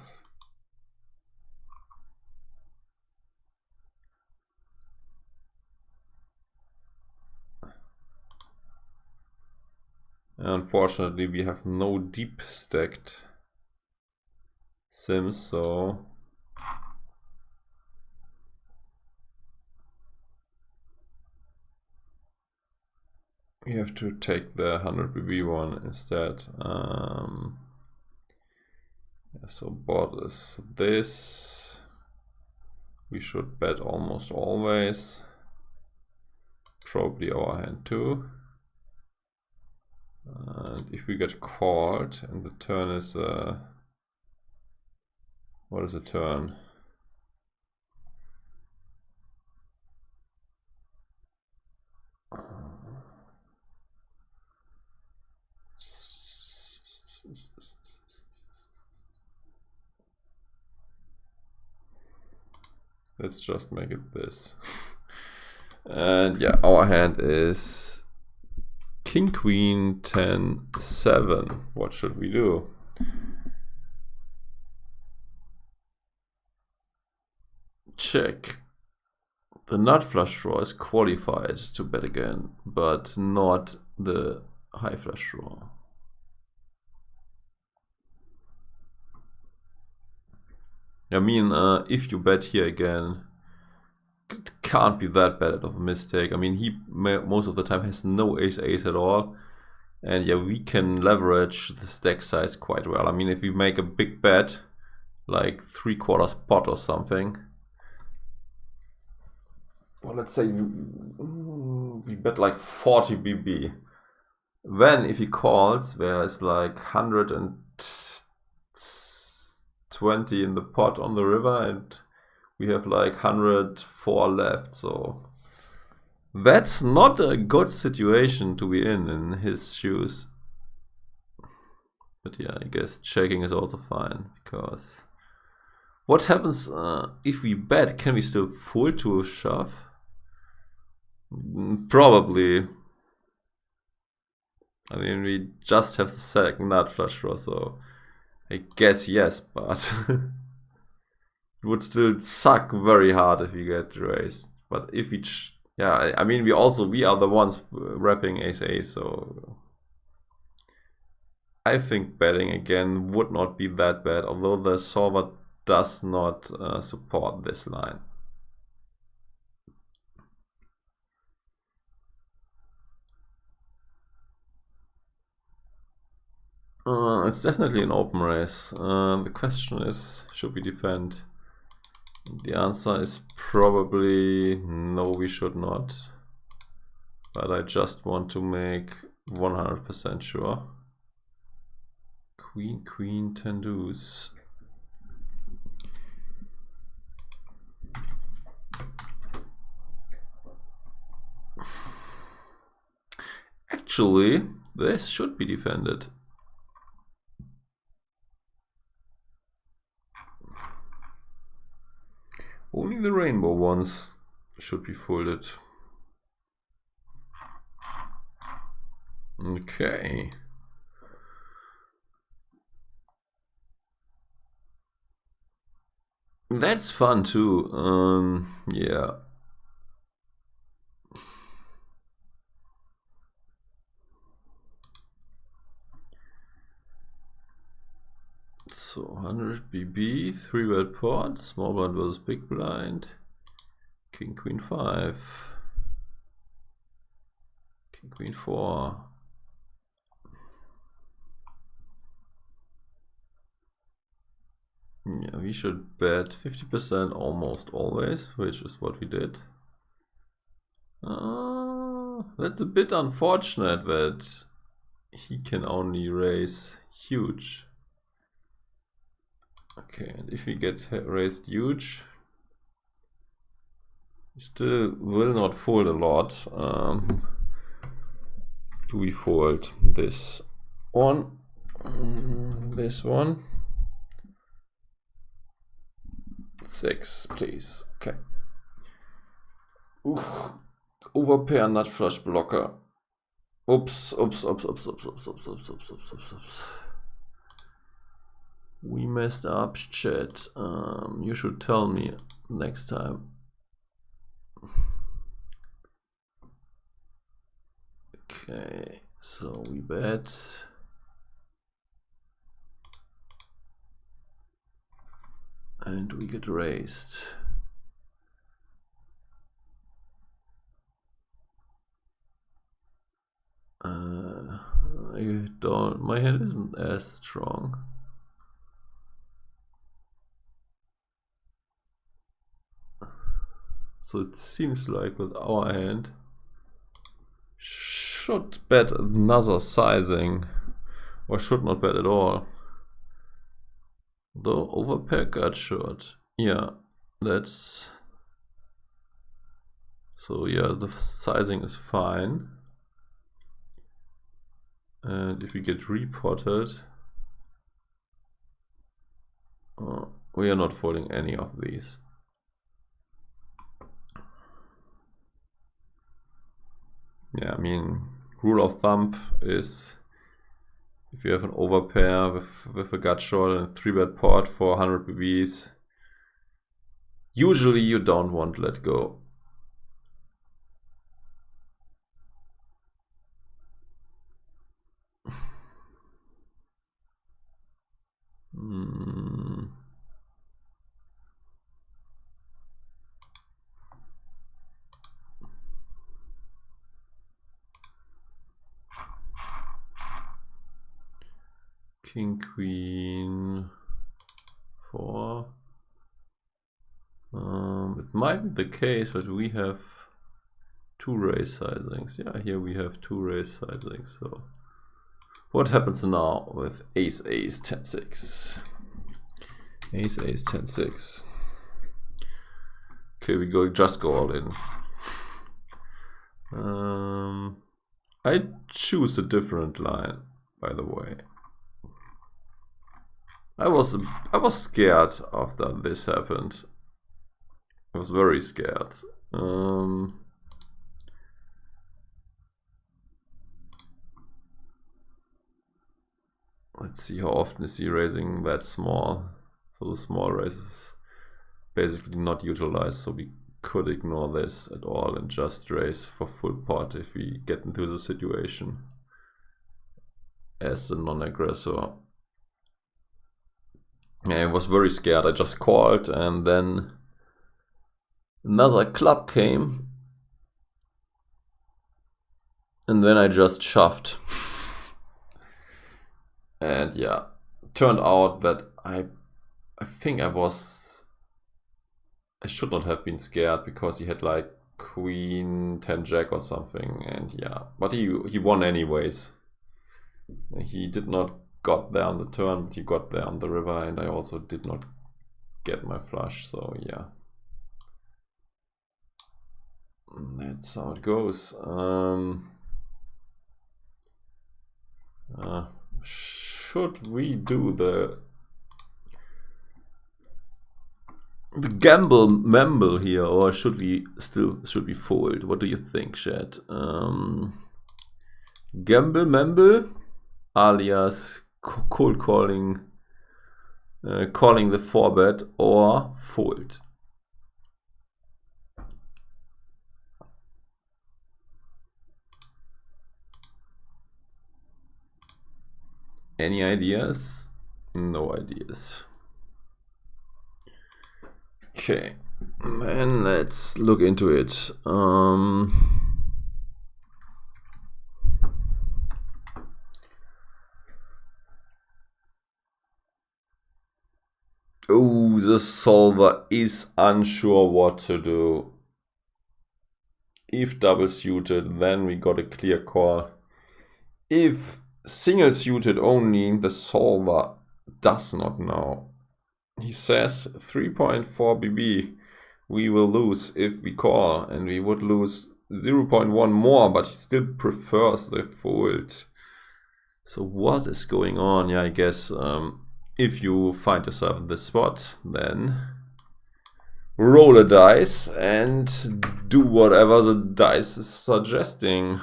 Unfortunately, we have no deep stacked sims, so we have to take the 100 BB one instead. Yeah, so board is this. We should bet almost always. Probably our hand too. And if we get called and the turn is what is the turn? Let's just make it this. And yeah, our hand is King Queen 10 7. What should we do? Check. The nut flush draw is qualified to bet again, but not the high flush draw. I mean, if you bet here again, it can't be that bad of a mistake. I mean, he most of the time has no ace at all. And yeah, we can leverage the stack size quite well. I mean, if we make a big bet, like 3/4 pot or something, well, let's say we bet like 40 BB. Then if he calls, there's like 120 in the pot on the river, and we have like 104 left. So that's not a good situation to be in his shoes. But yeah, I guess checking is also fine, because what happens if we bet? Can we still fold to a shove? Probably. I mean, we just have the second nut flush draw, so I guess yes, but it would still suck very hard if we get raised. But if we, yeah, I mean, we are the ones wrapping ace, so I think betting again would not be that bad, although the solver does not support this line. It's definitely an open race. The question is, should we defend? The answer is probably no, we should not. but I just want to make 100% sure. Queen, queen, 10 deuce. Actually, this should be defended. Only the rainbow ones should be folded. Okay. That's fun too. Yeah. So 100 BB, 3-bet pot, small blind versus big blind, king, queen 5, king, queen 4. Yeah, we should bet 50% almost always, which is what we did. That's a bit unfortunate that he can only raise huge. Okay, and if we get raised huge, we still will not fold a lot. Do we fold this one? This one? 6, please. Okay. Oof. Overpair nut flush blocker. Oops, oops, oops, oops, oops, oops, oops, oops, oops, oops, oops, oops. We messed up, chat. You should tell me next time. Okay, so we bet. And we get raised. My hand isn't as strong. So it seems like with our hand, should bet another sizing, or should not bet at all. Though overpair gut short. Yeah, that's... So yeah, the sizing is fine. And if we get repotted, we are not folding any of these. Yeah, I mean, rule of thumb is if you have an overpair with a gut short and a 3-bet pot for 100 BBs, usually you don't want to let go. King, queen, 4. It might be the case that we have 2 raise sizings. Yeah, here we have 2 raise sizings. So what happens now with ace, ace, 10, 6? Ace, ace, 10, 6. Okay, we just go all in. I choose a different line, by the way. I was scared after this happened. I was very scared. Let's see how often is he raising that small. So the small raise is basically not utilized, so we could ignore this at all and just raise for full pot if we get into the situation as a non-aggressor. Yeah, I was very scared. I just called and then another club came and then I just shoved. And yeah, turned out that I think I should not have been scared because he had like queen 10 jack or something, and yeah, but he won anyways. He did not got there on the turn, but he got there on the river, and I also did not get my flush, so yeah. That's how it goes. Should we do the gamble memble here, or should we fold? What do you think, chat? Gamble memble, alias cold calling, calling the 4-bet, or fold? Any ideas? No ideas. Okay, and let's look into it. Oh, the solver is unsure what to do. If double suited, then we got a clear call. If single suited only, the solver does not know. He says 3.4 BB we will lose if we call, and we would lose 0.1 more, but he still prefers the fold. So what is going on? Yeah, I guess if you find yourself in this spot, then roll a dice and do whatever the dice is suggesting.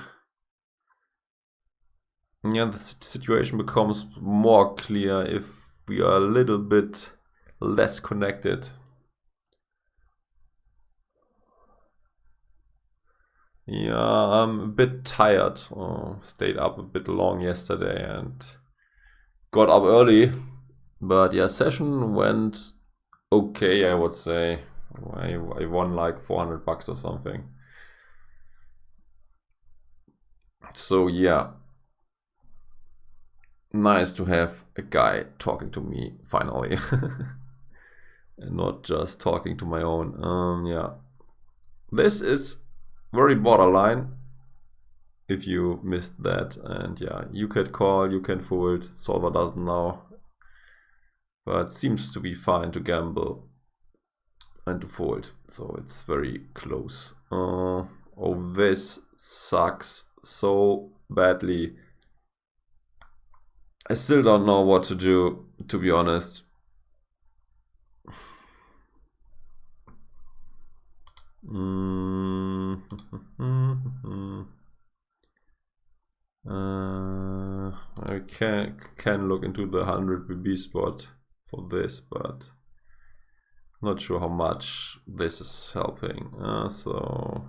Yeah, the situation becomes more clear if we are a little bit less connected. Yeah, I'm a bit tired. Stayed up a bit long yesterday and got up early. But yeah, session went okay, I would say. I won like 400 bucks or something. So yeah, nice to have a guy talking to me finally. And not just talking to my own. Yeah, this is very borderline if you missed that, and yeah, you can call, you can fold, solver doesn't know, but seems to be fine to gamble and to fold, so it's very close. Oh, this sucks so badly. I still don't know what to do, to be honest. I can look into the 100 BB spot for this, but not sure how much this is helping. So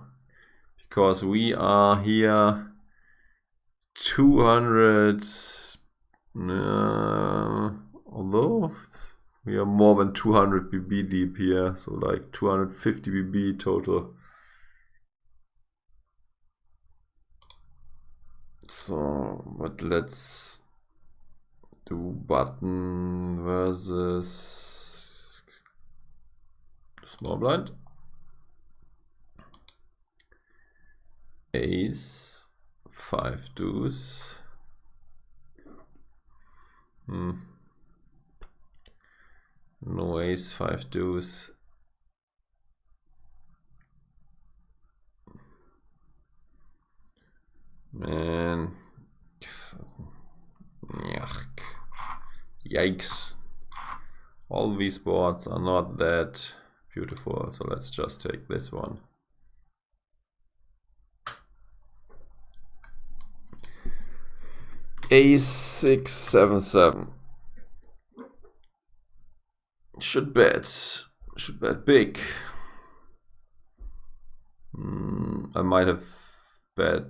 because we are here 200, although we are more than 200 BB deep here, so like 250 BB total. So, but let's do button versus small blind. Ace, 5 deuce. No ace, 5 deuce. Man. Yikes. All these boards are not that beautiful, so let's just take this one. Ace 6 7 7. Should bet big. I might have bet.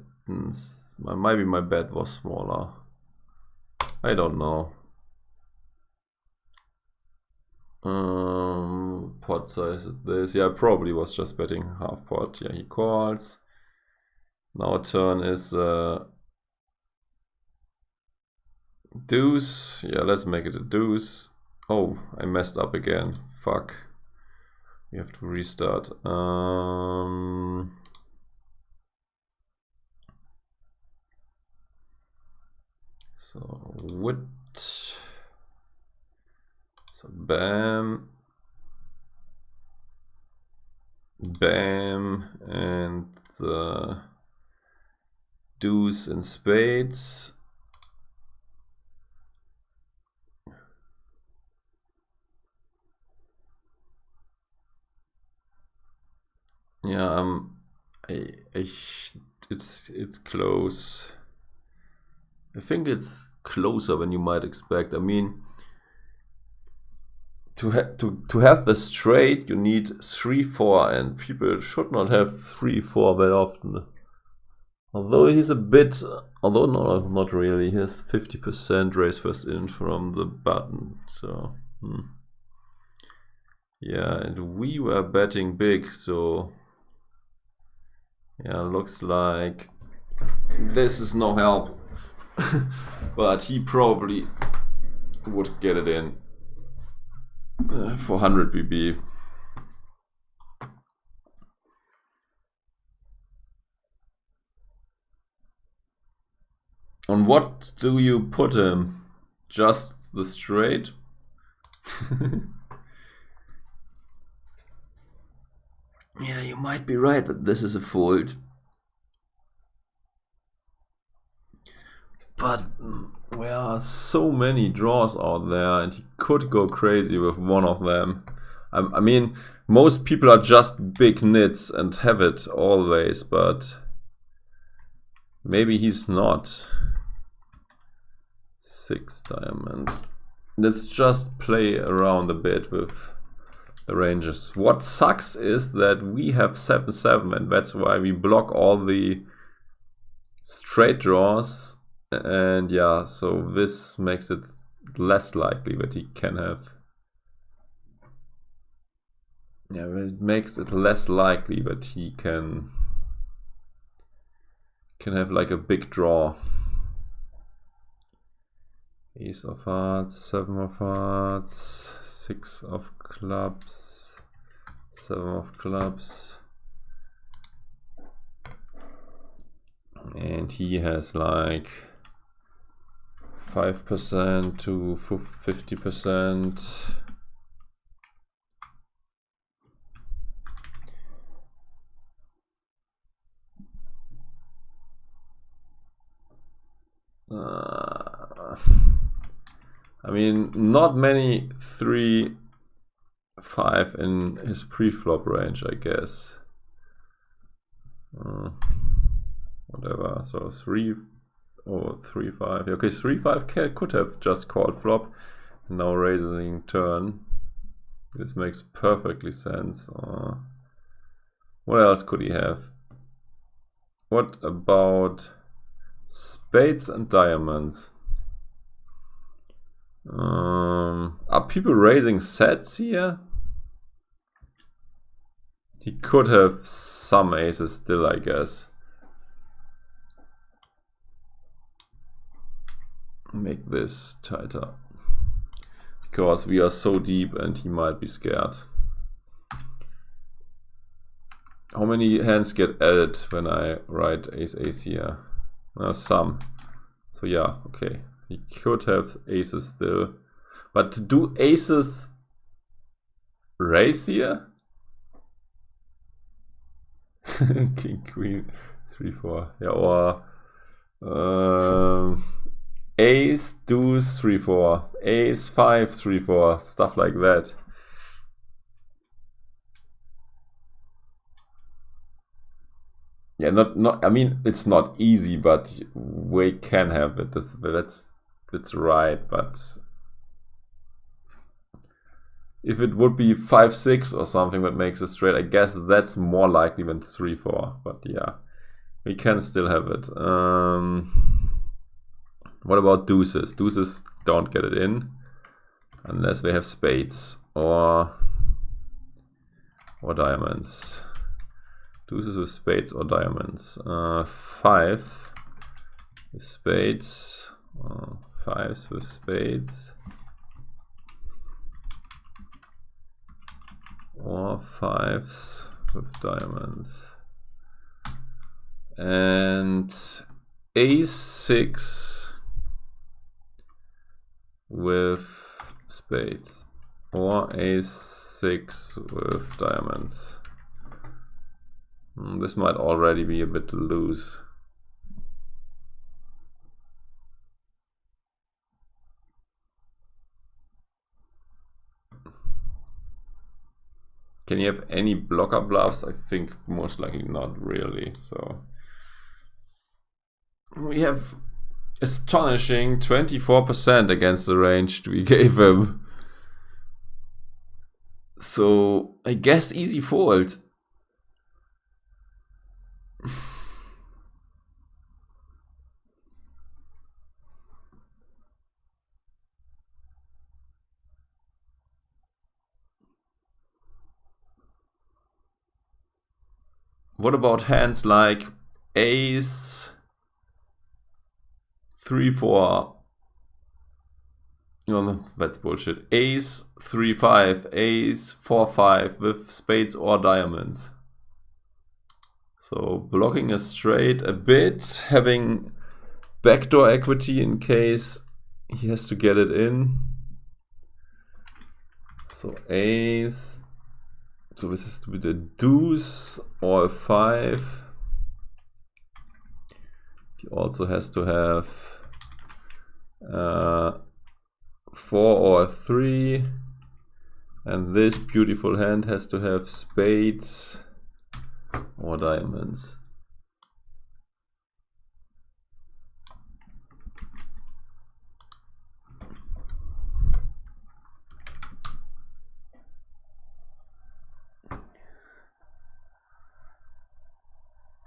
Maybe my bet was smaller. I don't know. Pot size at this. Yeah, probably was just betting half pot. Yeah, he calls. Now turn is deuce. Yeah, let's make it a deuce. Oh, I messed up again. Fuck. We have to restart. So wood. So bam, bam, and deuce and spades. Yeah, it's close. I think it's closer than you might expect. I mean, to have the straight, you need 3-4, and people should not have 3-4 very often. Although he's a bit, although no, not really. He has 50% raise first in from the button. So yeah, and we were betting big, so yeah, looks like this is no help. But he probably would get it in for 100 BB. On what do you put him? Just the straight? Yeah, you might be right that this is a fold. But there are so many draws out there, and he could go crazy with one of them. I mean, most people are just big nits and have it always, but maybe he's not. 6 diamond. Let's just play around a bit with the ranges. What sucks is that we have 7-7, and that's why we block all the straight draws. And yeah, so this makes it less likely that he can have. Yeah, it makes it less likely that he can have like a big draw. Ace of hearts, 7 of hearts, 6 of clubs, 7 of clubs. And he has like 5% to 50%. I mean, not many 3-5 in his pre-flop range, I guess. Whatever. So 3 or 3-5. Okay, 3-5 could have just called flop. Now raising turn. This makes perfectly sense. What else could he have? What about spades and diamonds? Are people raising sets here? He could have some aces still, I guess. Make this tighter. Because we are so deep and he might be scared. How many hands get added when I write ace here? Some. So yeah, okay. He could have aces still. But do aces raise here? King, queen, 3-4. Yeah, or ace, deuce, 3-4. Ace, 5, 3-4. Stuff like that. Yeah, not. I mean, it's not easy, but we can have it. That's right. But if it would be 5-6 or something that makes it straight, I guess that's more likely than 3-4. But yeah, we can still have it. What about deuces? Deuces don't get it in unless they have spades or diamonds. Deuces with spades or diamonds. 5 with spades. 5s with spades. Or 5s with diamonds. And ace 6 with spades or ace-6 with diamonds. This might already be a bit loose. Can you have any blocker bluffs? I think most likely not really. So we have astonishing 24% against the range we gave him. So I guess easy fold. What about hands like ace 3-4? No, that's bullshit. Ace 3-5, ace 4-5 with spades or diamonds. So blocking a straight a bit, having backdoor equity in case he has to get it in. So ace. So this is with a deuce or a 5. He also has to have 4 or a 3. And this beautiful hand has to have spades or diamonds.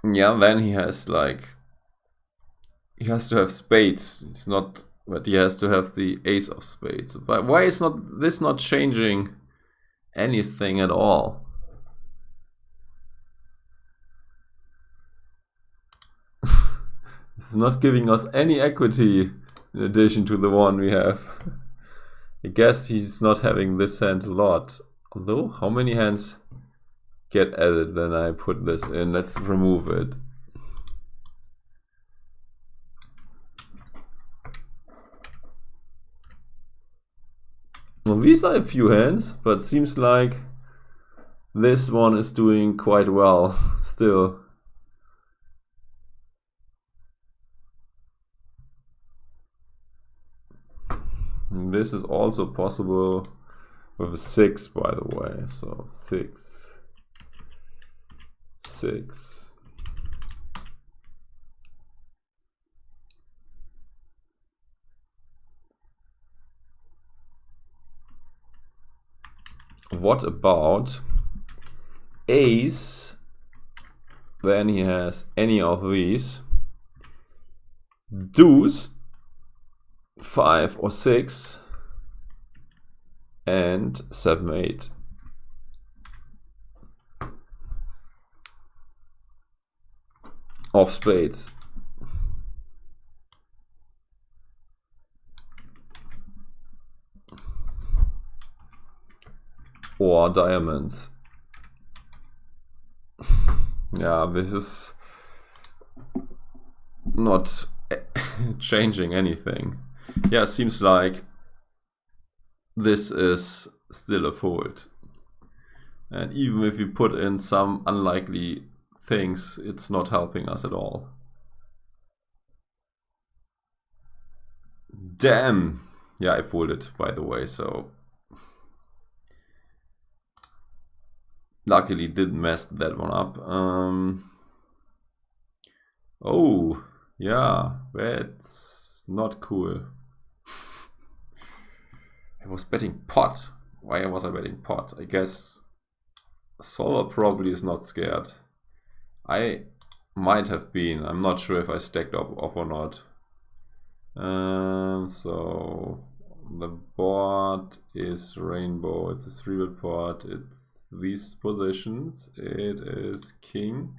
Yeah, then he has like, he has to have spades. It's not, but he has to have the ace of spades. But why is this not changing anything at all? This is not giving us any equity in addition to the one we have. I guess he's not having this hand a lot. Although, how many hands get added then I put this in? Let's remove it. Well, these are a few hands, but seems like this one is doing quite well still. And this is also possible with a 6, by the way. So 6, 6. What about ace? Then he has any of these. Deuce, 5 or 6, and 7, 8. Of spades. Or diamonds. Yeah, this is not changing anything. Yeah, seems like this is still a fold. And even if we put in some unlikely things, it's not helping us at all. Damn! Yeah, I folded, by the way, so luckily didn't mess that one up. Oh, yeah, that's not cool. I was betting pot. Why was I betting pot? I guess solver probably is not scared. I might have been. I'm not sure if I stacked up off or not. So the board is rainbow. It's a 3-bet board. It's these positions. It is king,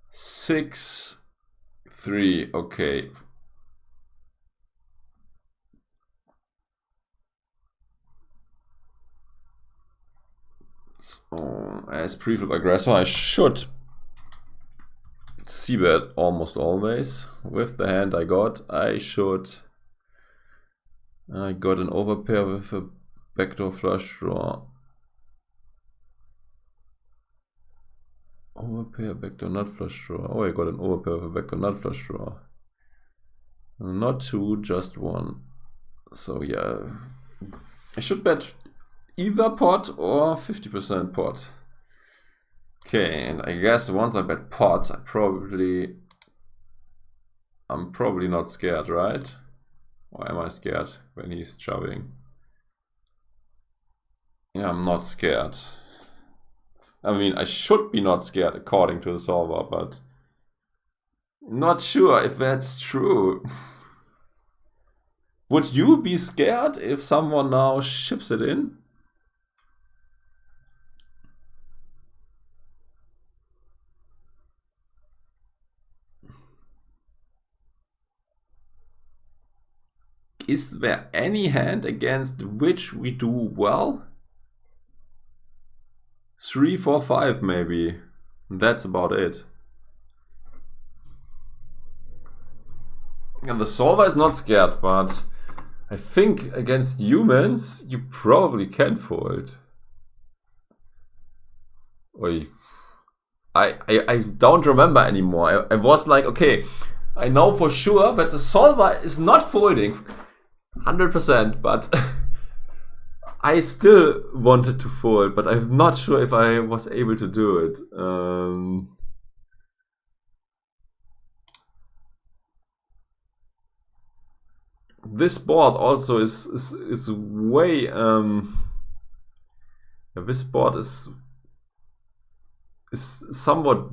6, 3. Okay. So as pre-flop aggressor, I should c-bet almost always. With the hand I got, I should I got an overpair with a backdoor flush draw. Overpair, backdoor nut flush draw. Oh, I got an overpair with a backdoor nut flush draw. Not two, just one. So yeah, I should bet either pot or 50% pot. Okay, and I guess once I bet pot, I'm probably not scared, right? Or am I scared when he's shoving? Yeah, I'm not scared. I mean, I should be not scared according to the solver, but not sure if that's true. Would you be scared if someone now ships it in? Is there any hand against which we do well? 3, 4, 5 maybe. That's about it. And the solver is not scared, but I think against humans you probably can fold. I don't remember anymore. I was like, okay, I know for sure that the solver is not folding 100%, but I still wanted to fold, but I'm not sure if I was able to do it. This board also is way this board is somewhat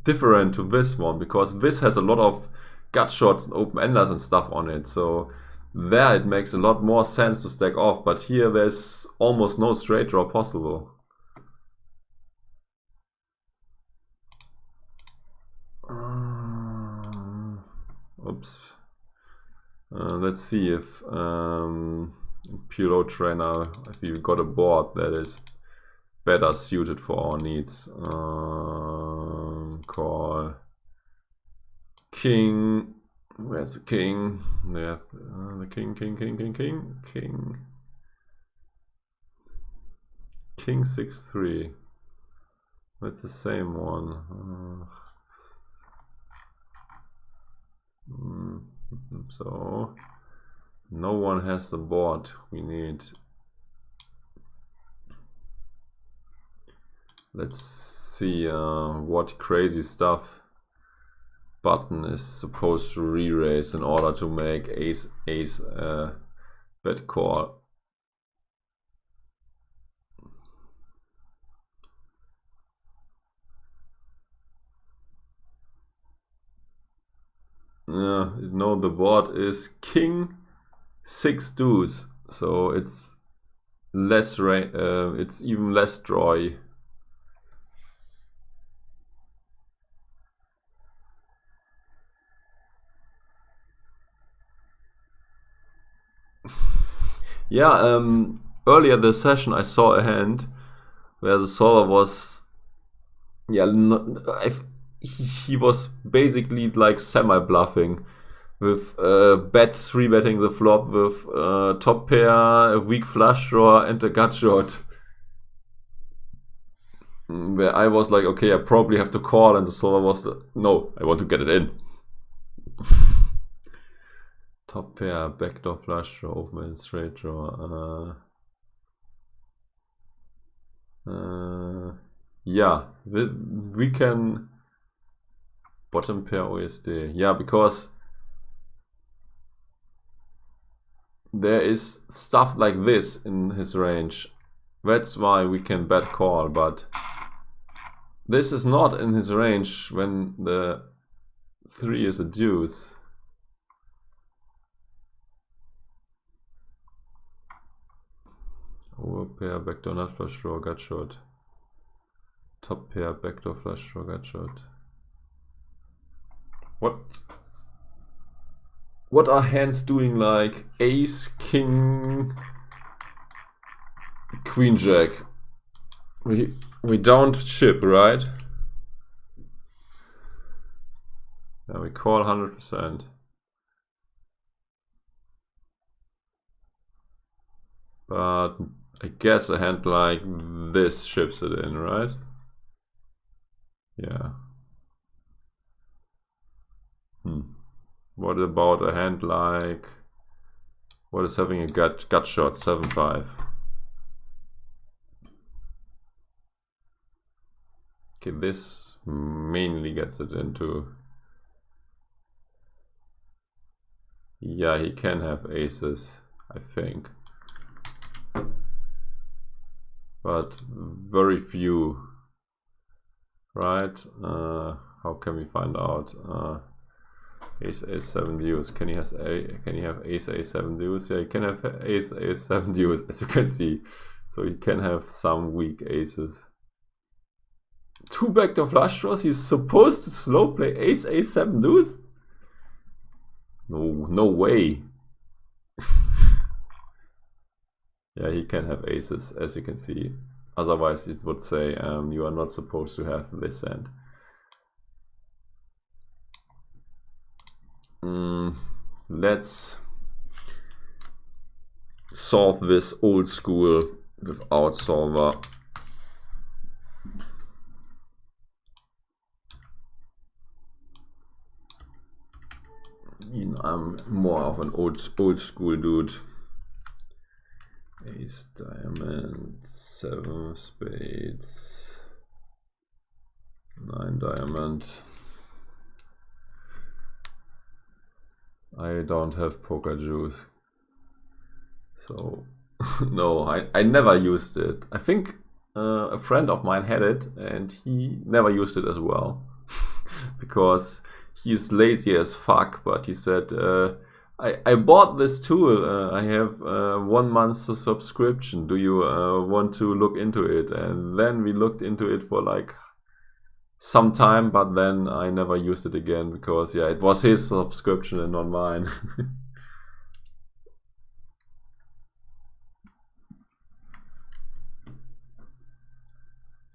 different to this one, because this has a lot of gut shots and open enders and stuff on it, so there it makes a lot more sense to stack off, but here there's almost no straight draw possible. Oops. Let's see if PLO trainer, if we got a board that is better suited for our needs. Call king. Where's the king? Yeah, the king. King 6-3. That's the same one. So no one has the board we need. Let's see what crazy stuff button is supposed to re-raise in order to make ace bet call. Yeah, no, the board is king 6 deuce, so it's less it's even less drawy. Yeah, earlier this session I saw a hand where the solver was, yeah, he was basically like semi-bluffing with bet 3-betting the flop with top pair, a weak flush draw and a gut shot. Where I was like, okay, I probably have to call, and the solver was like, no, I want to get it in. Top pair, backdoor flush draw, open straight draw. Yeah, we can bottom pair OSD. Yeah, because there is stuff like this in his range. That's why we can bet call, but this is not in his range when the 3 is a deuce. Overpair, backdoor nut flush draw, gut shot. Top pair, backdoor flush draw, gut shot. What are hands doing like ace, king, queen, jack? We don't chip, right? Yeah, we call 100%. But I guess a hand like this ships it in, right? Yeah. What about a hand like, what is having a gut shot, 7-5? Okay, this mainly gets it into. Yeah, he can have aces, I think. But very few, right? How can we find out? Ace A7 deuce. Can he have ace A7 deuce? Yeah, he can have ace A7 deuce, as you can see. So he can have some weak aces. 2 backdoor flush draws. He's supposed to slow play ace A7 deuce? No way. Yeah, he can have aces, as you can see. Otherwise, it would say you are not supposed to have this hand. Let's solve this old school without solver. You know, I'm more of an old school dude. Ace diamond, 7 spades, 9 diamond. I don't have poker juice, so no, I never used it. I think a friend of mine had it and he never used it as well because he's lazy as fuck, but he said, I bought this tool, I have 1 month's subscription, do you want to look into it? And then we looked into it for like some time, but then I never used it again because, yeah, it was his subscription and not mine.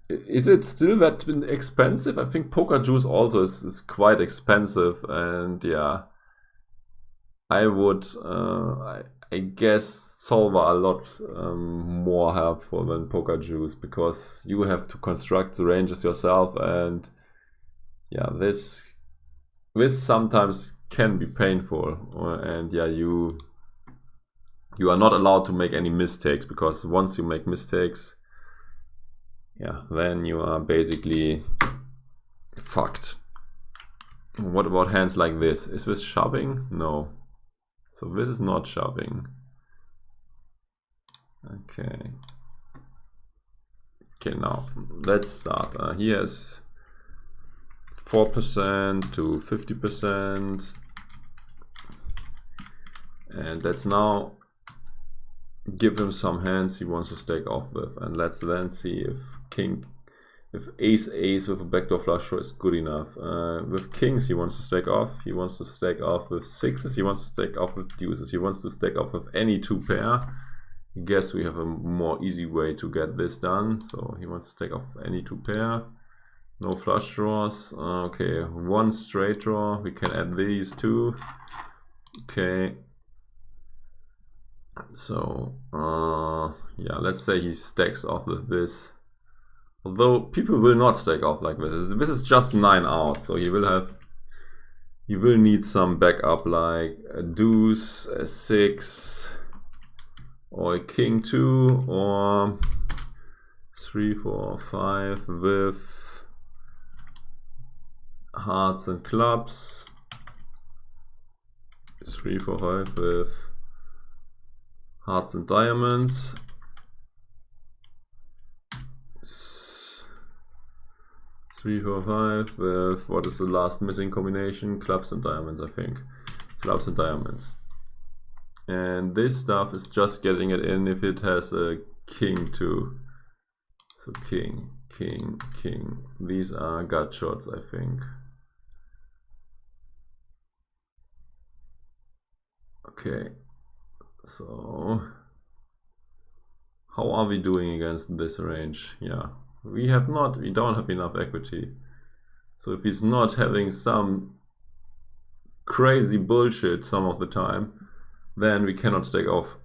Is it still that expensive? I think Poker Juice also is quite expensive, and yeah, I would, I guess, Solver a lot more helpful than Poker Juice because you have to construct the ranges yourself, and yeah, this sometimes can be painful, and yeah, you are not allowed to make any mistakes because once you make mistakes, yeah, then you are basically fucked. What about hands like this? Is this shoving? No. So this is not shoving. Okay. Okay, now let's start. He has 4% to 50%. And let's now give him some hands he wants to stake off with. And let's then see if ace with a backdoor flush draw is good enough. With kings he wants to stake off. He wants to stake off with sixes. He wants to stake off with deuces. He wants to stake off with any 2 pair. I guess we have a more easy way to get this done. So he wants to stake off any 2 pair. No flush draws. Okay, 1 straight draw. We can add these 2. Okay. So yeah, let's say he stacks off with this. Although people will not stack off like this. This is just 9 out, so he will need some backup like a deuce, a 6, or a king 2, or 3, 4, 5 with hearts and clubs. 3, 4, 5 with hearts and diamonds. 3, 4, 5 with, what is the last missing combination? Clubs and diamonds, I think. Clubs and diamonds. And this stuff is just getting it in if it has a king too. So king, king, king. These are gut shots, I think. Okay. So how are we doing against this range? Yeah. We don't have enough equity. So if he's not having some crazy bullshit some of the time, then we cannot stake off.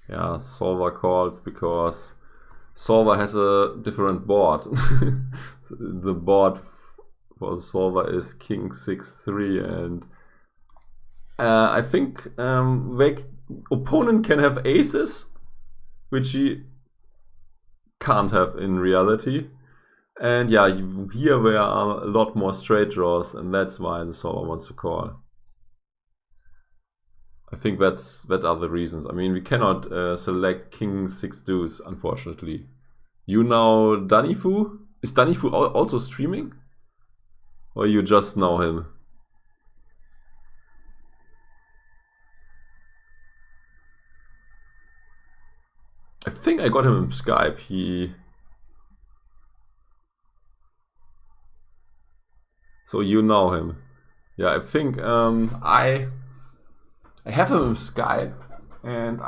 Yeah, solver calls because solver has a different board. The board for the solver is King 6-3, and I think opponent can have aces, which he can't have in reality. And yeah, here there are a lot more straight draws, and that's why the solver wants to call. I think that are the reasons. I mean, we cannot select King 6 deuce, unfortunately. You know Danifu? Is Danifu also streaming? Or you just know him? I think I got him in Skype. So you know him. Yeah, I think I have him in Skype, and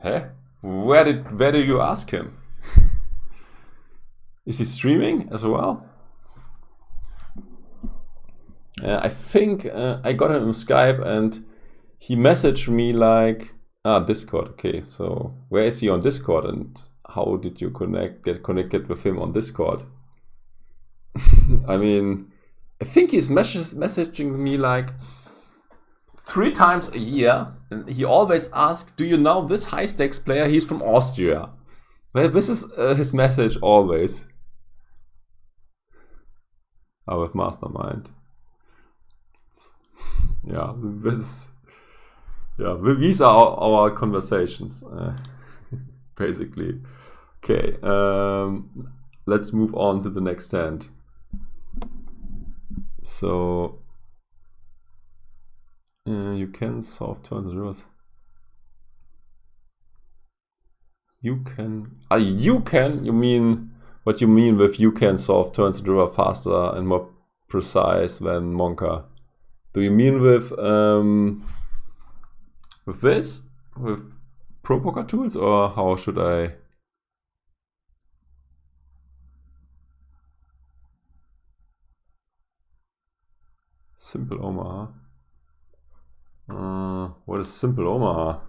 Huh? Where did you ask him? Is he streaming as well? I think I got him in Skype, and he messaged me like, Discord. Okay, so where is he on Discord, and how did you get connected with him on Discord? I mean, I think he's messaging me like 3 times a year, and he always asks, do you know this high stakes player? He's from Austria. Well, this is his message always. With Mastermind. Yeah, these are our conversations, basically. Okay, let's move on to the next hand. So you can solve turns and rivers. You can. You mean what you mean with you can solve turns and river faster and more precise than Monka? Do you mean with this? With Pro Poker Tools, or how should I? Simple Omaha. What is Simple Omaha?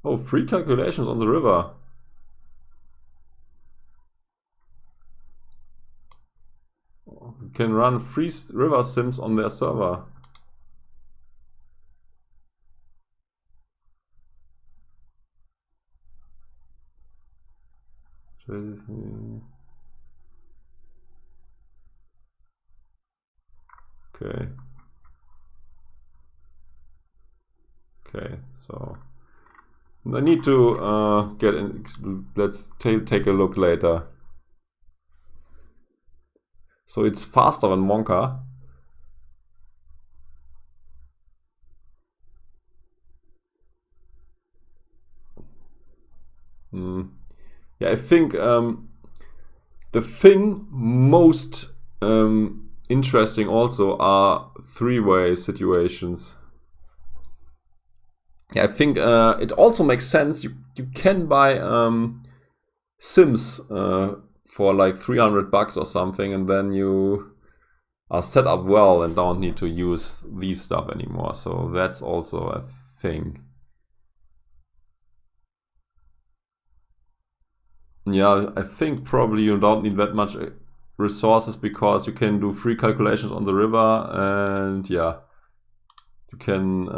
Oh, free calculations on the river. You can run free river sims on their server. Okay. Okay, so I need to get in. Let's take a look later. So it's faster than Monka. Yeah, I think the thing most interesting also are three-way situations. Yeah, I think it also makes sense. You can buy sims for like $300 or something, and then you are set up well and don't need to use these stuff anymore. So that's also a thing. Yeah, I think probably you don't need that much resources because you can do free calculations on the river, and yeah, you can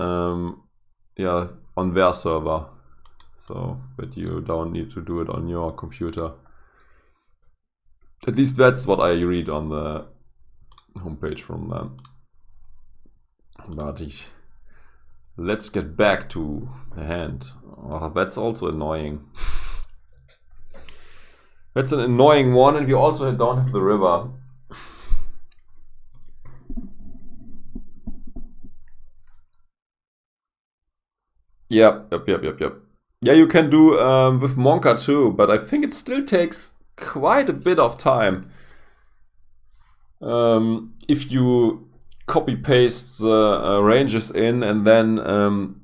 on their server, so that you don't need to do it on your computer. At least that's what I read on the homepage from them. But let's get back to the hand. Oh, that's also annoying. That's an annoying one, and we also don't have the river. Yep. Yeah, you can do with Monka too, but I think it still takes quite a bit of time. If you copy paste the ranges in and then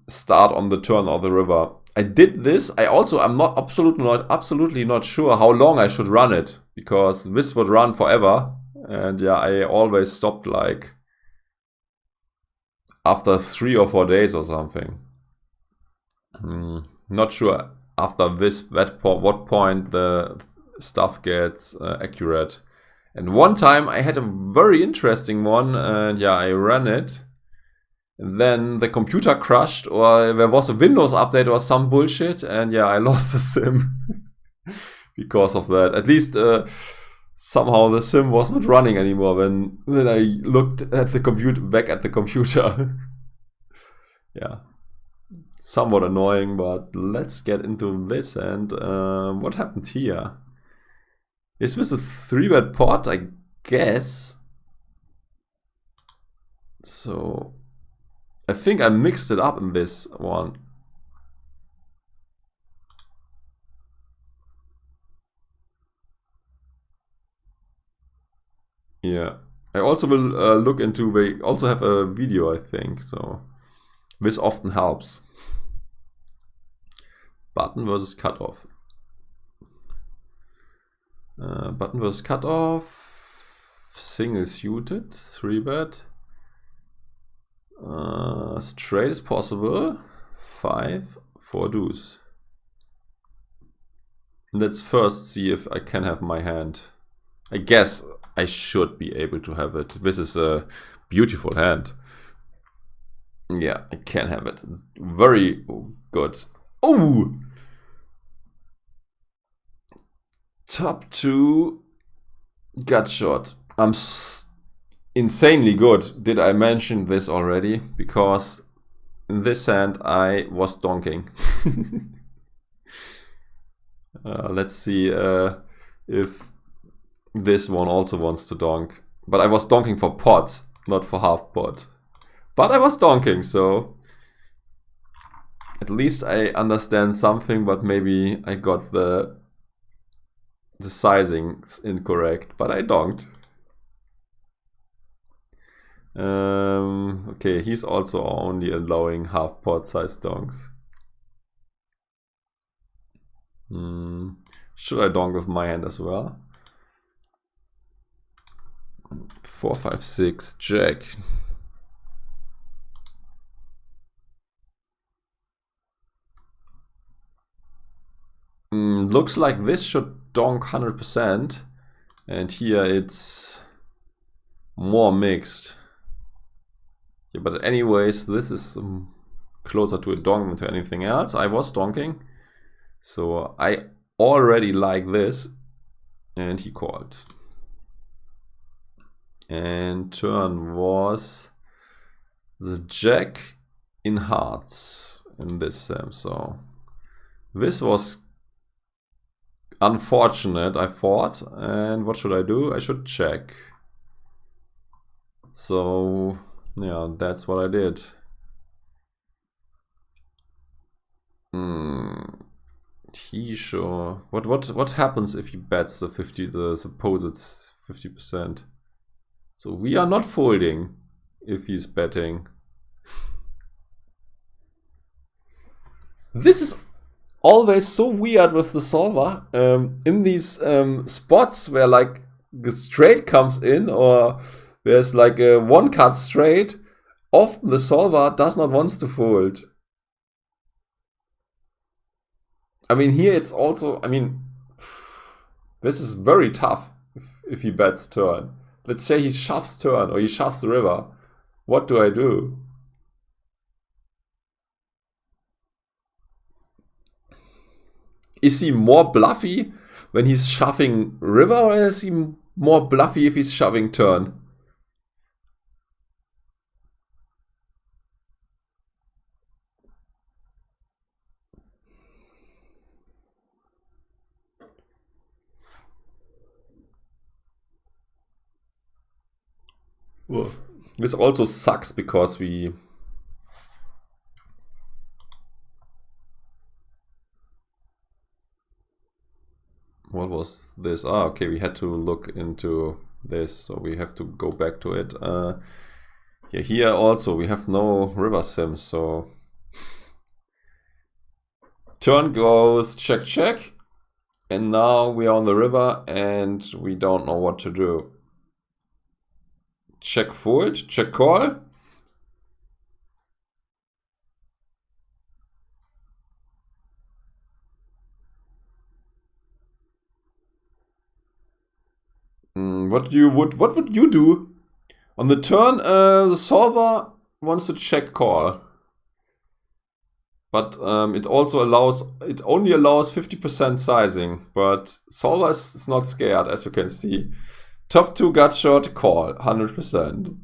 start on the turn of the river. I did this. I'm not absolutely not sure how long I should run it, because this would run forever. And yeah, I always stopped like after 3 or 4 days or something. Not sure after what point the stuff gets accurate. And one time I had a very interesting one, and yeah, I ran it. And then the computer crashed, or there was a Windows update or some bullshit, and yeah, I lost the sim because of that. At least somehow the sim was not running anymore when I looked at the computer, back at the computer. Yeah, somewhat annoying, but let's get into this. And what happened here? Is this a 3-bet pot? I guess. So I think I mixed it up in this one. Yeah. I also will look into, they also have a video, I think, so this often helps. Button versus cutoff. Button versus cutoff. Single suited, 3-bet. Straight is possible. 5, 4 deuce. Let's first see if I can have my hand. I guess I should be able to have it. This is a beautiful hand. Yeah, I can have it. It's very good. Oh! Top 2 gut shot. I'm insanely good. Did I mention this already? Because in this hand I was donking. Let's see if this one also wants to donk. But I was donking for pot, not for half pot. But I was donking, so at least I understand something, but maybe I got the sizing incorrect, but I donked. Okay, he's also only allowing half pot size donks. Should I donk with my hand as well? 4, 5, 6, jack. Looks like this should donk 100%, and here it's more mixed. Yeah, but anyways, this is closer to a donk than to anything else. I was donking, so I already like this, and he called. And turn was the jack in hearts in this sim, so this was unfortunate, I thought. And what should I do? I should check. So yeah, that's what I did. He sure. What happens if he bets the 50, the supposed 50%? So we are not folding if he's betting. This is always so weird with the solver. In these spots where like the straight comes in, or there's like a 1-card straight, often the solver does not want to fold. I mean, here it's also, I mean, this is very tough if he bets turn. Let's say he shoves turn, or he shoves the river. What do I do? Is he more bluffy when he's shoving river, or is he more bluffy if he's shoving turn? Well, this also sucks because we... What was this? Ah, okay, we had to look into this, so we have to go back to it. Yeah, here also we have no river sims, so Turn goes check, check. And now we are on the river and we don't know what to do. Check fold, check call. What would you do? On the turn, the solver wants to check call. But it only allows 50% sizing. But solver is not scared, as you can see. Top 2 gut shot, call, 100%.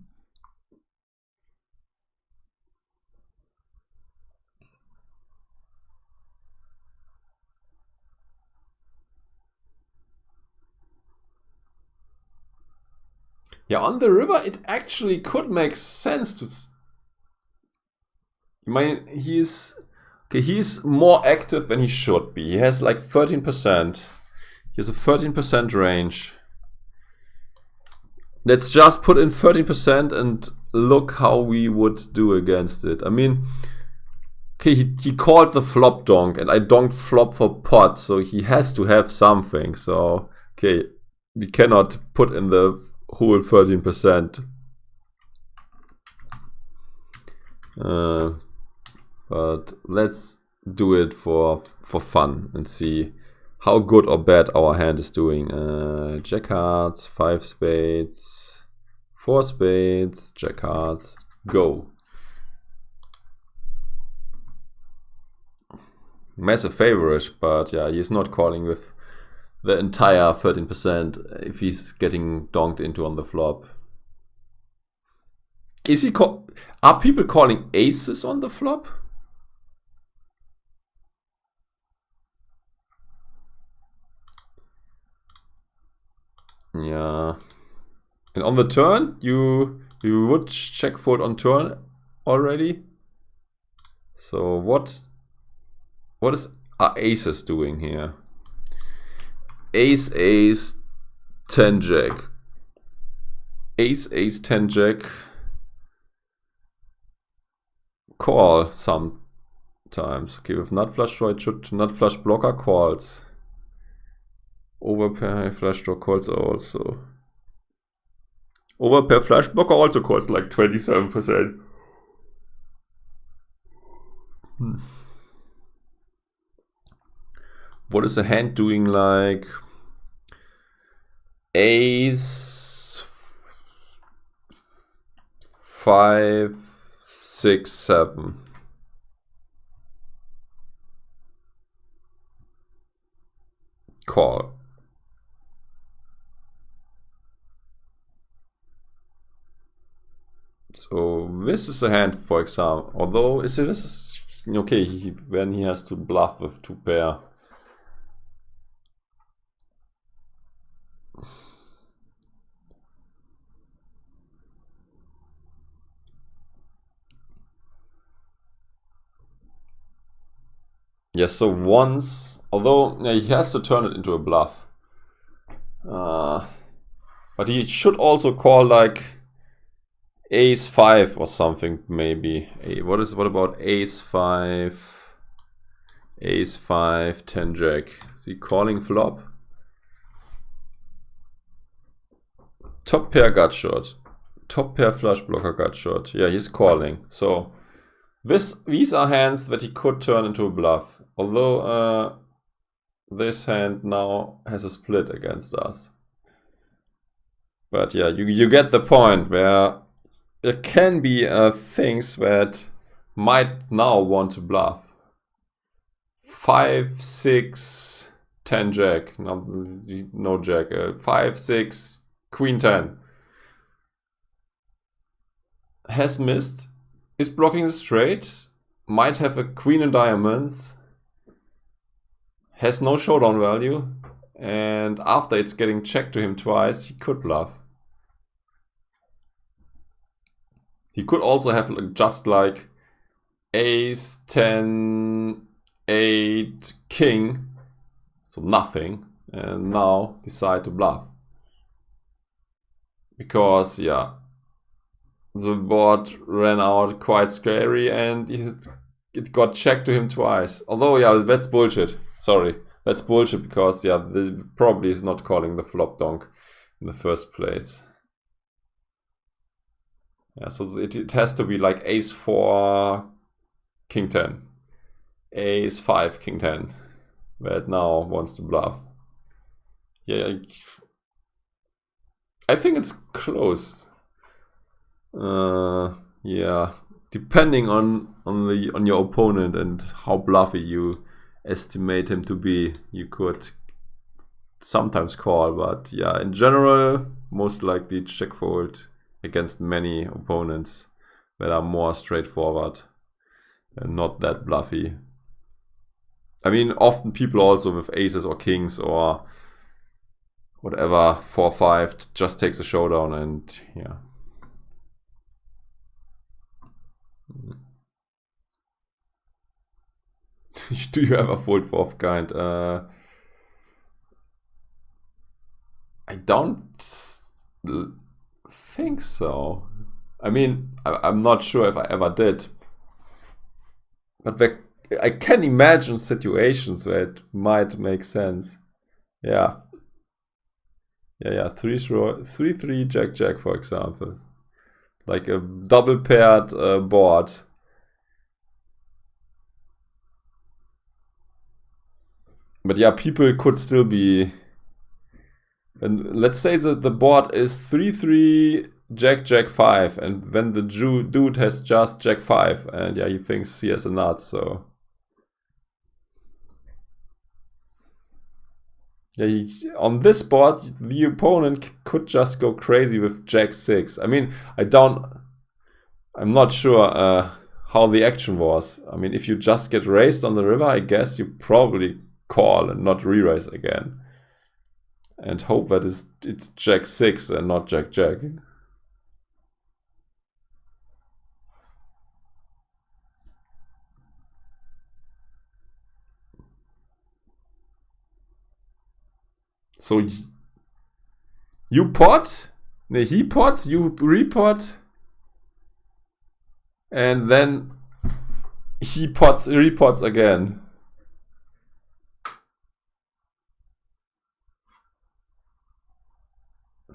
Yeah, on the river, it actually could make sense to... I mean, he's more active than he should be. He has like 13%. He has a 13% range. Let's just put in 13% and look how we would do against it. I mean, okay, he called the flop donk, and I donked flop for pot, so he has to have something. So, okay, we cannot put in the whole 13%. But let's do it for fun and see how good or bad our hand is doing. Jack hearts, 5 spades, 4 spades, jack hearts, go. Massive favorite, but yeah, he's not calling with the entire 13% if he's getting donked into on the flop. Are people calling aces on the flop? Yeah. And on the turn, you would check fold on turn already. So what are aces doing here? Ace, ace, 10 jack. Ace, ace, 10 jack. Call sometimes. Okay, with nut flush draw, it should nut flush blocker calls. Overpair high flush draw calls also. Overpair flush blocker also calls like 27%. What is the hand doing like? Ace 5, 6, 7. Call. So this is a hand, for example. Although this is okay when he has to bluff with 2 pair. Yes, so once, although yeah, he has to turn it into a bluff. But he should also call like ace 5 or something, maybe. What about ace 5? Ace 5, 10 jack. Is he calling flop? Top pair gut shot. Top pair flush blocker gut shot. Yeah, he's calling. So these are hands that he could turn into a bluff. Although this hand now has a split against us. But yeah, you get the point where there can be things that might now want to bluff. 5, 6, 10 jack. No jack. 5, 6, queen 10. Has missed. Is blocking the straight. Might have a queen in diamonds. Has no showdown value. And after it's getting checked to him twice, he could bluff. He could also have just like ace, 10, 8, king. So nothing. And now decide to bluff. Because, yeah, the board ran out quite scary and it got checked to him twice. Although, yeah, that's bullshit. Sorry. That's bullshit because, yeah, the probably is not calling the flop donk in the first place. Yeah, so it has to be like ace 4, king 10. Ace 5, king 10. That now wants to bluff. Yeah, I think it's close. Yeah, depending on your opponent and how bluffy you estimate him to be, you could sometimes call, but yeah, in general, most likely check fold against many opponents that are more straightforward and not that bluffy. I mean, often people also with aces or kings or whatever, 4-5, just takes a showdown and yeah. Do you ever fold fourth kind? I don't think so. I mean, I'm not sure if I ever did. But I can imagine situations where it might make sense. Yeah. Yeah. 3-3 Jack, for example. Like a double paired board. But yeah, people could still be. And let's say that the board is 3-3 Jack 5, and then the dude has just Jack 5, and yeah, he thinks he has a nut, so. Yeah, on this board, the opponent could just go crazy with Jack 6. I mean, I'm not sure how the action was. I mean, if you just get raised on the river, I guess you probably call and not re-raise again. And hope that it's Jack 6 and not Jack. So you pot, he pots, you repot, and then he repots again.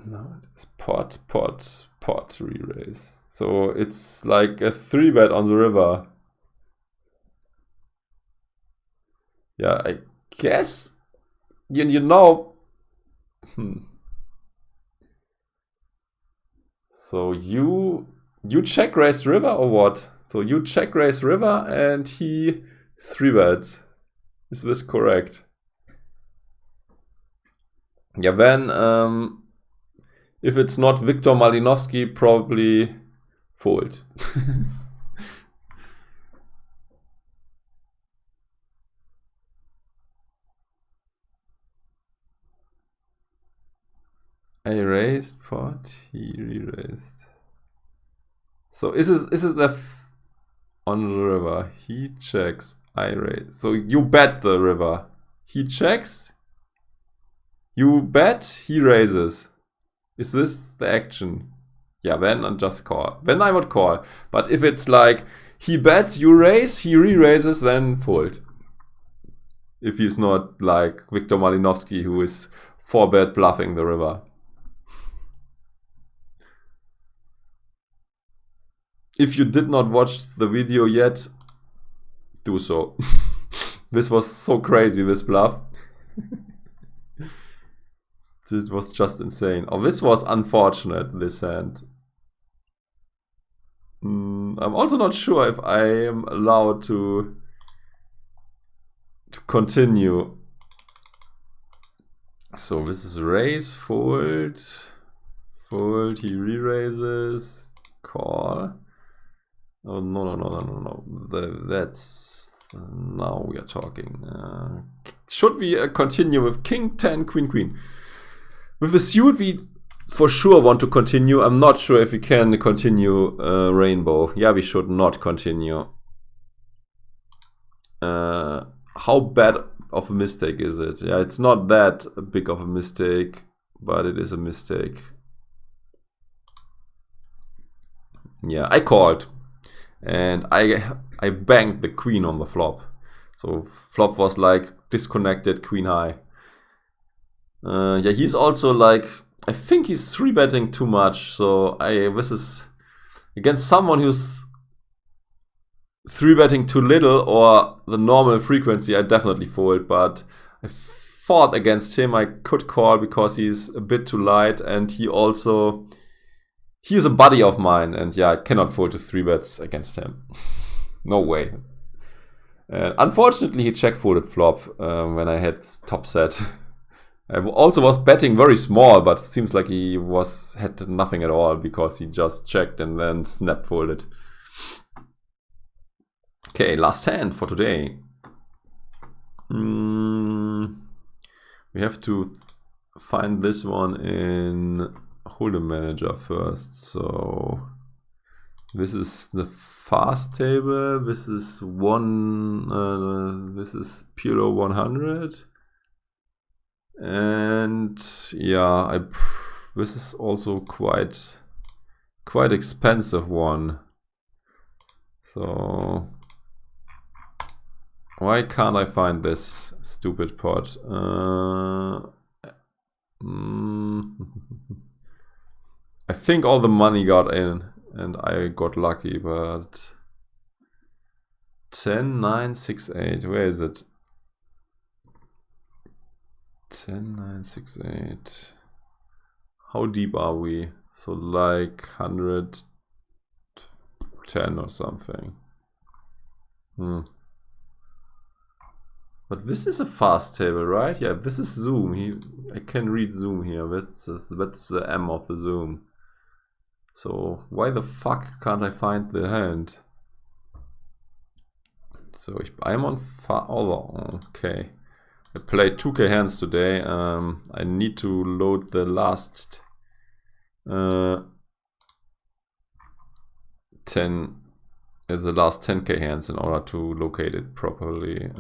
No, it's pot, re-raise. So it's like a 3-bet on the river. Yeah, I guess you know. So you check raise river or what? So you check raise river and he 3-bets. Is this correct? Yeah, then if it's not Victor Malinovsky, probably fold. I raised pot, he re-raised. So is it the on the river? He checks, I raise. So you bet the river. He checks, you bet, he raises. Is this the action? Yeah, then I just call. Then I would call. But if it's like he bets, you raise, he re-raises, then fold. If he's not like Victor Malinovsky, who is 4-bet bluffing the river. If you did not watch the video yet, do so. This was so crazy, this bluff. It was just insane. Oh, this was unfortunate, this hand. I'm also not sure if I am allowed to continue. So this is raise, fold, he re-raises, call. Oh, no. That's... now we are talking. Should we continue with king 10, queen? With a suit, we for sure want to continue. I'm not sure if we can continue rainbow. Yeah, we should not continue. How bad of a mistake is it? Yeah, it's not that big of a mistake, but it is a mistake. Yeah, I called. and I banged the queen on the flop. So flop was like disconnected, queen high. Yeah, he's also like, I think he's 3-betting too much. So this is against someone who's 3-betting too little or the normal frequency, I definitely fold. But I thought against him I could call because he's a bit too light, and he's a buddy of mine, and yeah, I cannot fold to 3-bets against him. No way. And unfortunately, he check folded flop when I had top set. I also was betting very small, but it seems like he had nothing at all because he just checked and then snap folded. Okay, last hand for today. We have to find this one in Hold'em Manager first. So this is the fast table. This is this is PLO 100. And yeah, this is also quite expensive one. So why can't I find this stupid pot? I think all the money got in and I got lucky, but 10, 9, 6, 8. Where is it? 10, 9, 6, 8. How deep are we? So like 110 or something. But this is a fast table, right? Yeah, this is zoom. I can read zoom here. That's the M of the zoom. So why the fuck can't I find the hand? So I'm on okay. I played 2k hands today. I need to load the last 10k hands in order to locate it properly.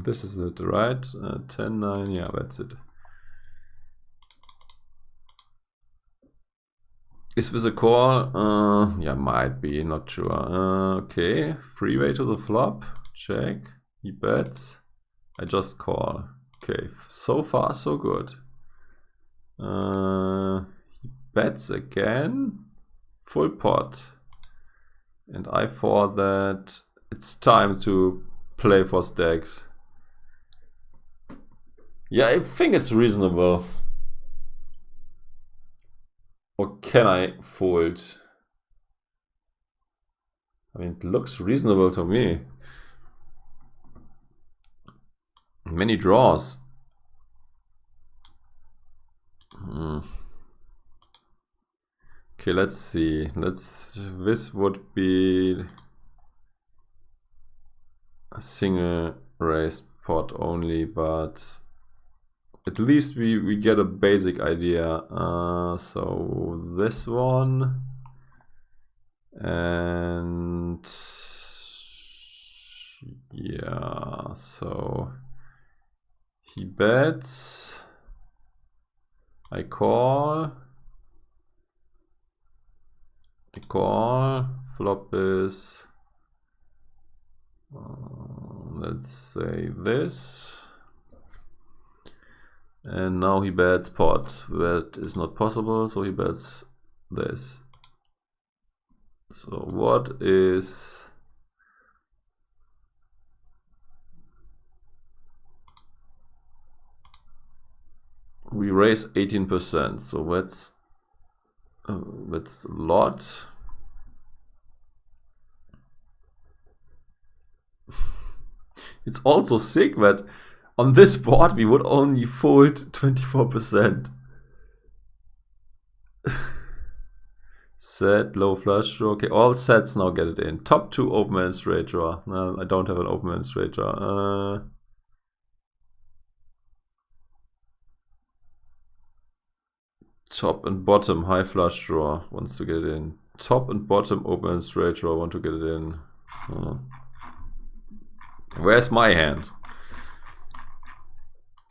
This is it, right? 10, 9, yeah, that's it. Is this a call? Yeah, might be, not sure. Okay, freeway to the flop, check, he bets, I just call. Okay, so far so good. He bets again, full pot. And I thought that it's time to play for stacks. Yeah, I think it's reasonable. Or can I fold? I mean, it looks reasonable to me. Many draws. Okay, let's see. This would be a single raised pot only, but at least we get a basic idea. So this one, and yeah, so he bets, I call, flop is, let's say this, and now he bets pot. That is not possible, so he bets this. So what is, we raise 18%, so that's a lot. It's also sick that on this board we would only fold 24%. Set, low flush draw. Okay, all sets now get it in. Top 2 open and straight draw. No, I don't have an open and straight draw. Top and bottom high flush draw wants to get it in. Top and bottom open and straight draw want to get it in. Where's my hand?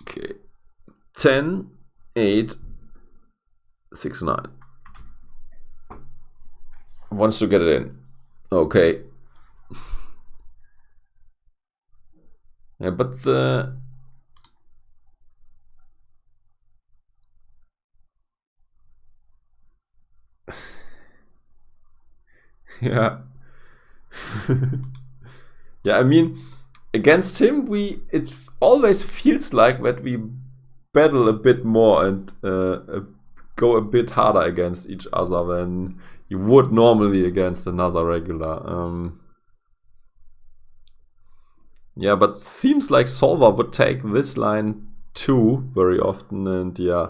Okay. 10, 8, 6, 9. Wants to get it in. Okay. Yeah, but the yeah. Yeah, I mean, against him, it always feels like that we battle a bit more and go a bit harder against each other than you would normally against another regular. Yeah, but seems like Solver would take this line too very often, and yeah,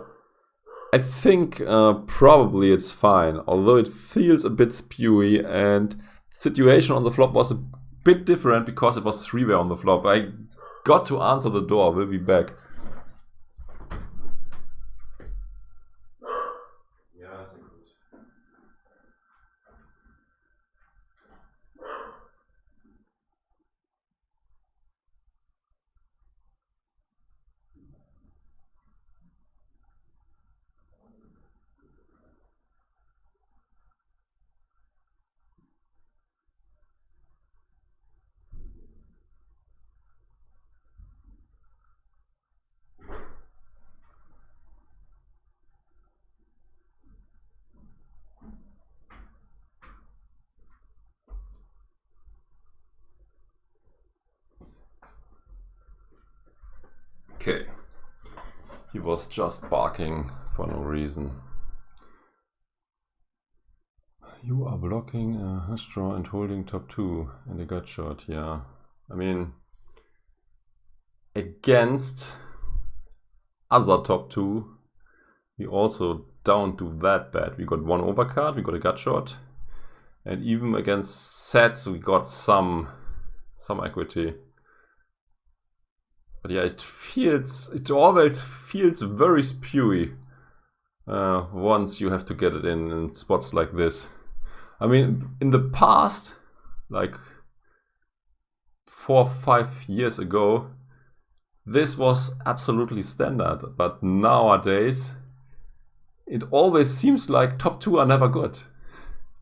I think probably it's fine, although it feels a bit spewy, and situation on the flop was a bit different because it was 3-way on the flop. I got to answer the door, we'll be back. Okay, he was just barking for no reason. You are blocking a hash draw and holding top 2 and a gut shot, yeah. I mean, against other top 2, we also don't do that bad. We got 1 overcard, we got a gut shot, and even against sets we got some equity. But yeah, it always feels very spewy once you have to get it in spots like this. I mean, in the past, like 4 or 5 years ago, this was absolutely standard. But nowadays, it always seems like top 2 are never good.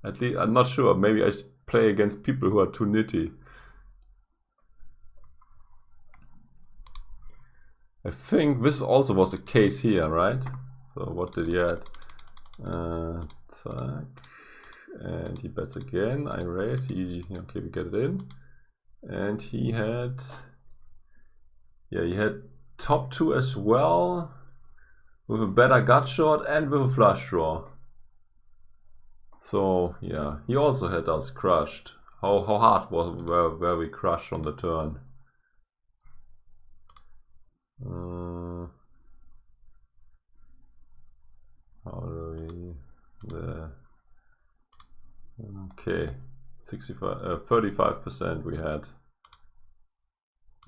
At least, I'm not sure. Maybe I play against people who are too nitty. I think this also was the case here, right? So what did he add? And he bets again. I raise. Okay, we get it in. And he had, yeah, he had top 2 as well, with a better gut shot and with a flush draw. So yeah, he also had us crushed. How hard were we crushed on the turn? How do we okay, 35% we had,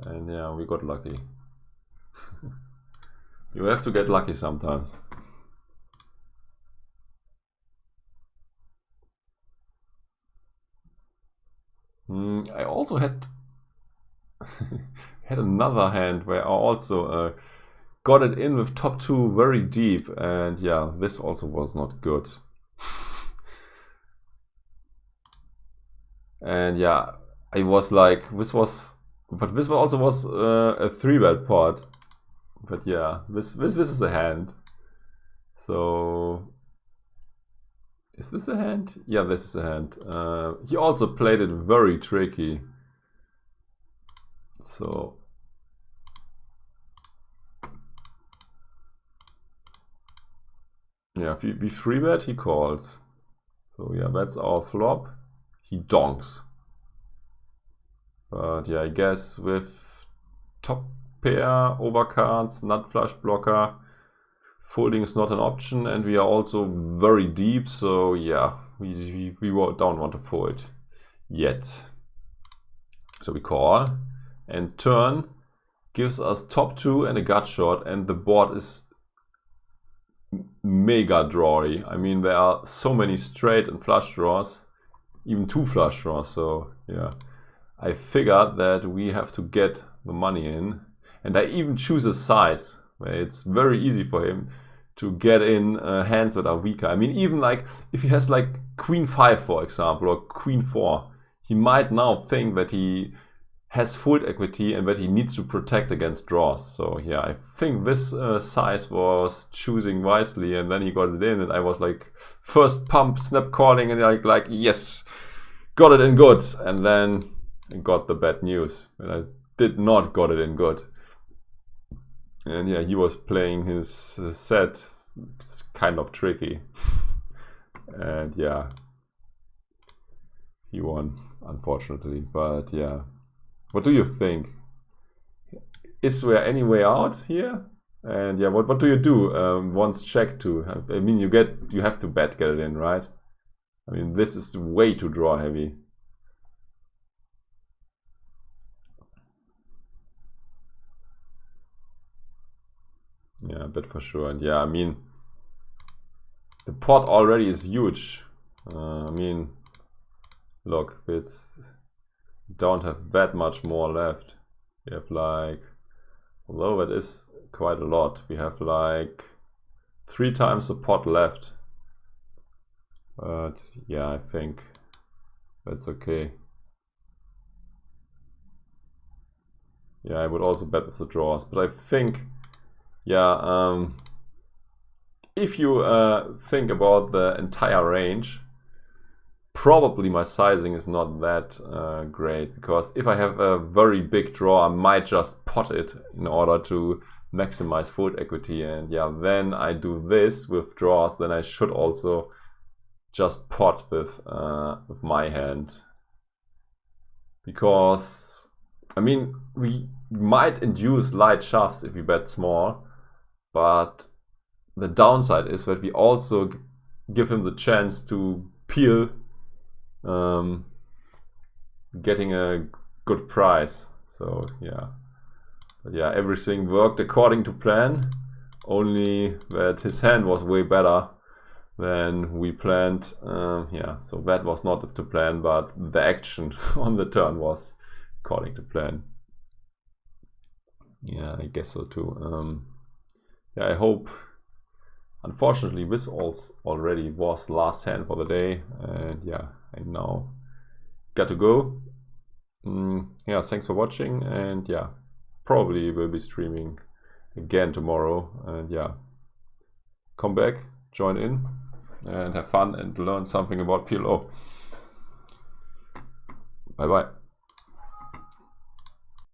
and yeah, we got lucky. You have to get lucky sometimes. I also had another hand where I also got it in with top 2 very deep, and yeah, this also was not good. And yeah, I was like, this also was a 3-bet pot. But yeah, this is a hand. So is this a hand? Yeah, this is a hand. He also played it very tricky. So yeah, if we 3-bet, he calls. So yeah, that's our flop. He donks. But yeah, I guess with top pair, overcards, nut flush blocker, folding is not an option, and we are also very deep, so yeah, we don't want to fold yet. So we call, and turn gives us top 2 and a gut shot, and the board is mega drawy. I mean, there are so many straight and flush draws, even 2 flush draws, so yeah. I figured that we have to get the money in, and I even choose a size where it's very easy for him to get in hands that are weaker. I mean, even like if he has like Queen 5, for example, or Queen 4, he might now think that he has full equity and that he needs to protect against draws. So yeah, I think this size was choosing wisely, and then he got it in, and I was like, first pump, snap calling, and like yes, got it in good, and then I got the bad news, and I did not got it in good. And yeah, he was playing his set. It's kind of tricky. And yeah, he won, unfortunately. But yeah, what do you think? Is there any way out here? And yeah, what do you do once check to? I mean, you have to bet get it in, right? I mean, this is way too draw heavy. Yeah, bet for sure. And yeah, I mean, the pot already is huge. I mean, look, it's don't have that much more left. We have like, although that is quite a lot, we have like 3 times the pot left. But yeah, I think that's okay. Yeah, I would also bet with the draws, but I think, yeah, if you think about the entire range, probably my sizing is not that great, because if I have a very big draw, I might just pot it in order to maximize fold equity, and yeah, then I do this with draws, then I should also just pot with my hand, because I mean, we might induce light shoves if we bet small, but the downside is that we also give him the chance to peel, getting a good price. So yeah, but yeah, everything worked according to plan, only that his hand was way better than we planned. Yeah, so that was not to plan, but the action on the turn was according to plan. Yeah, I guess so too. Yeah, I hope. Unfortunately, this already was last hand for the day, and yeah, I now got to go. Yeah, thanks for watching, and yeah, probably will be streaming again tomorrow, and yeah, come back, join in, and have fun and learn something about PLO. Bye bye.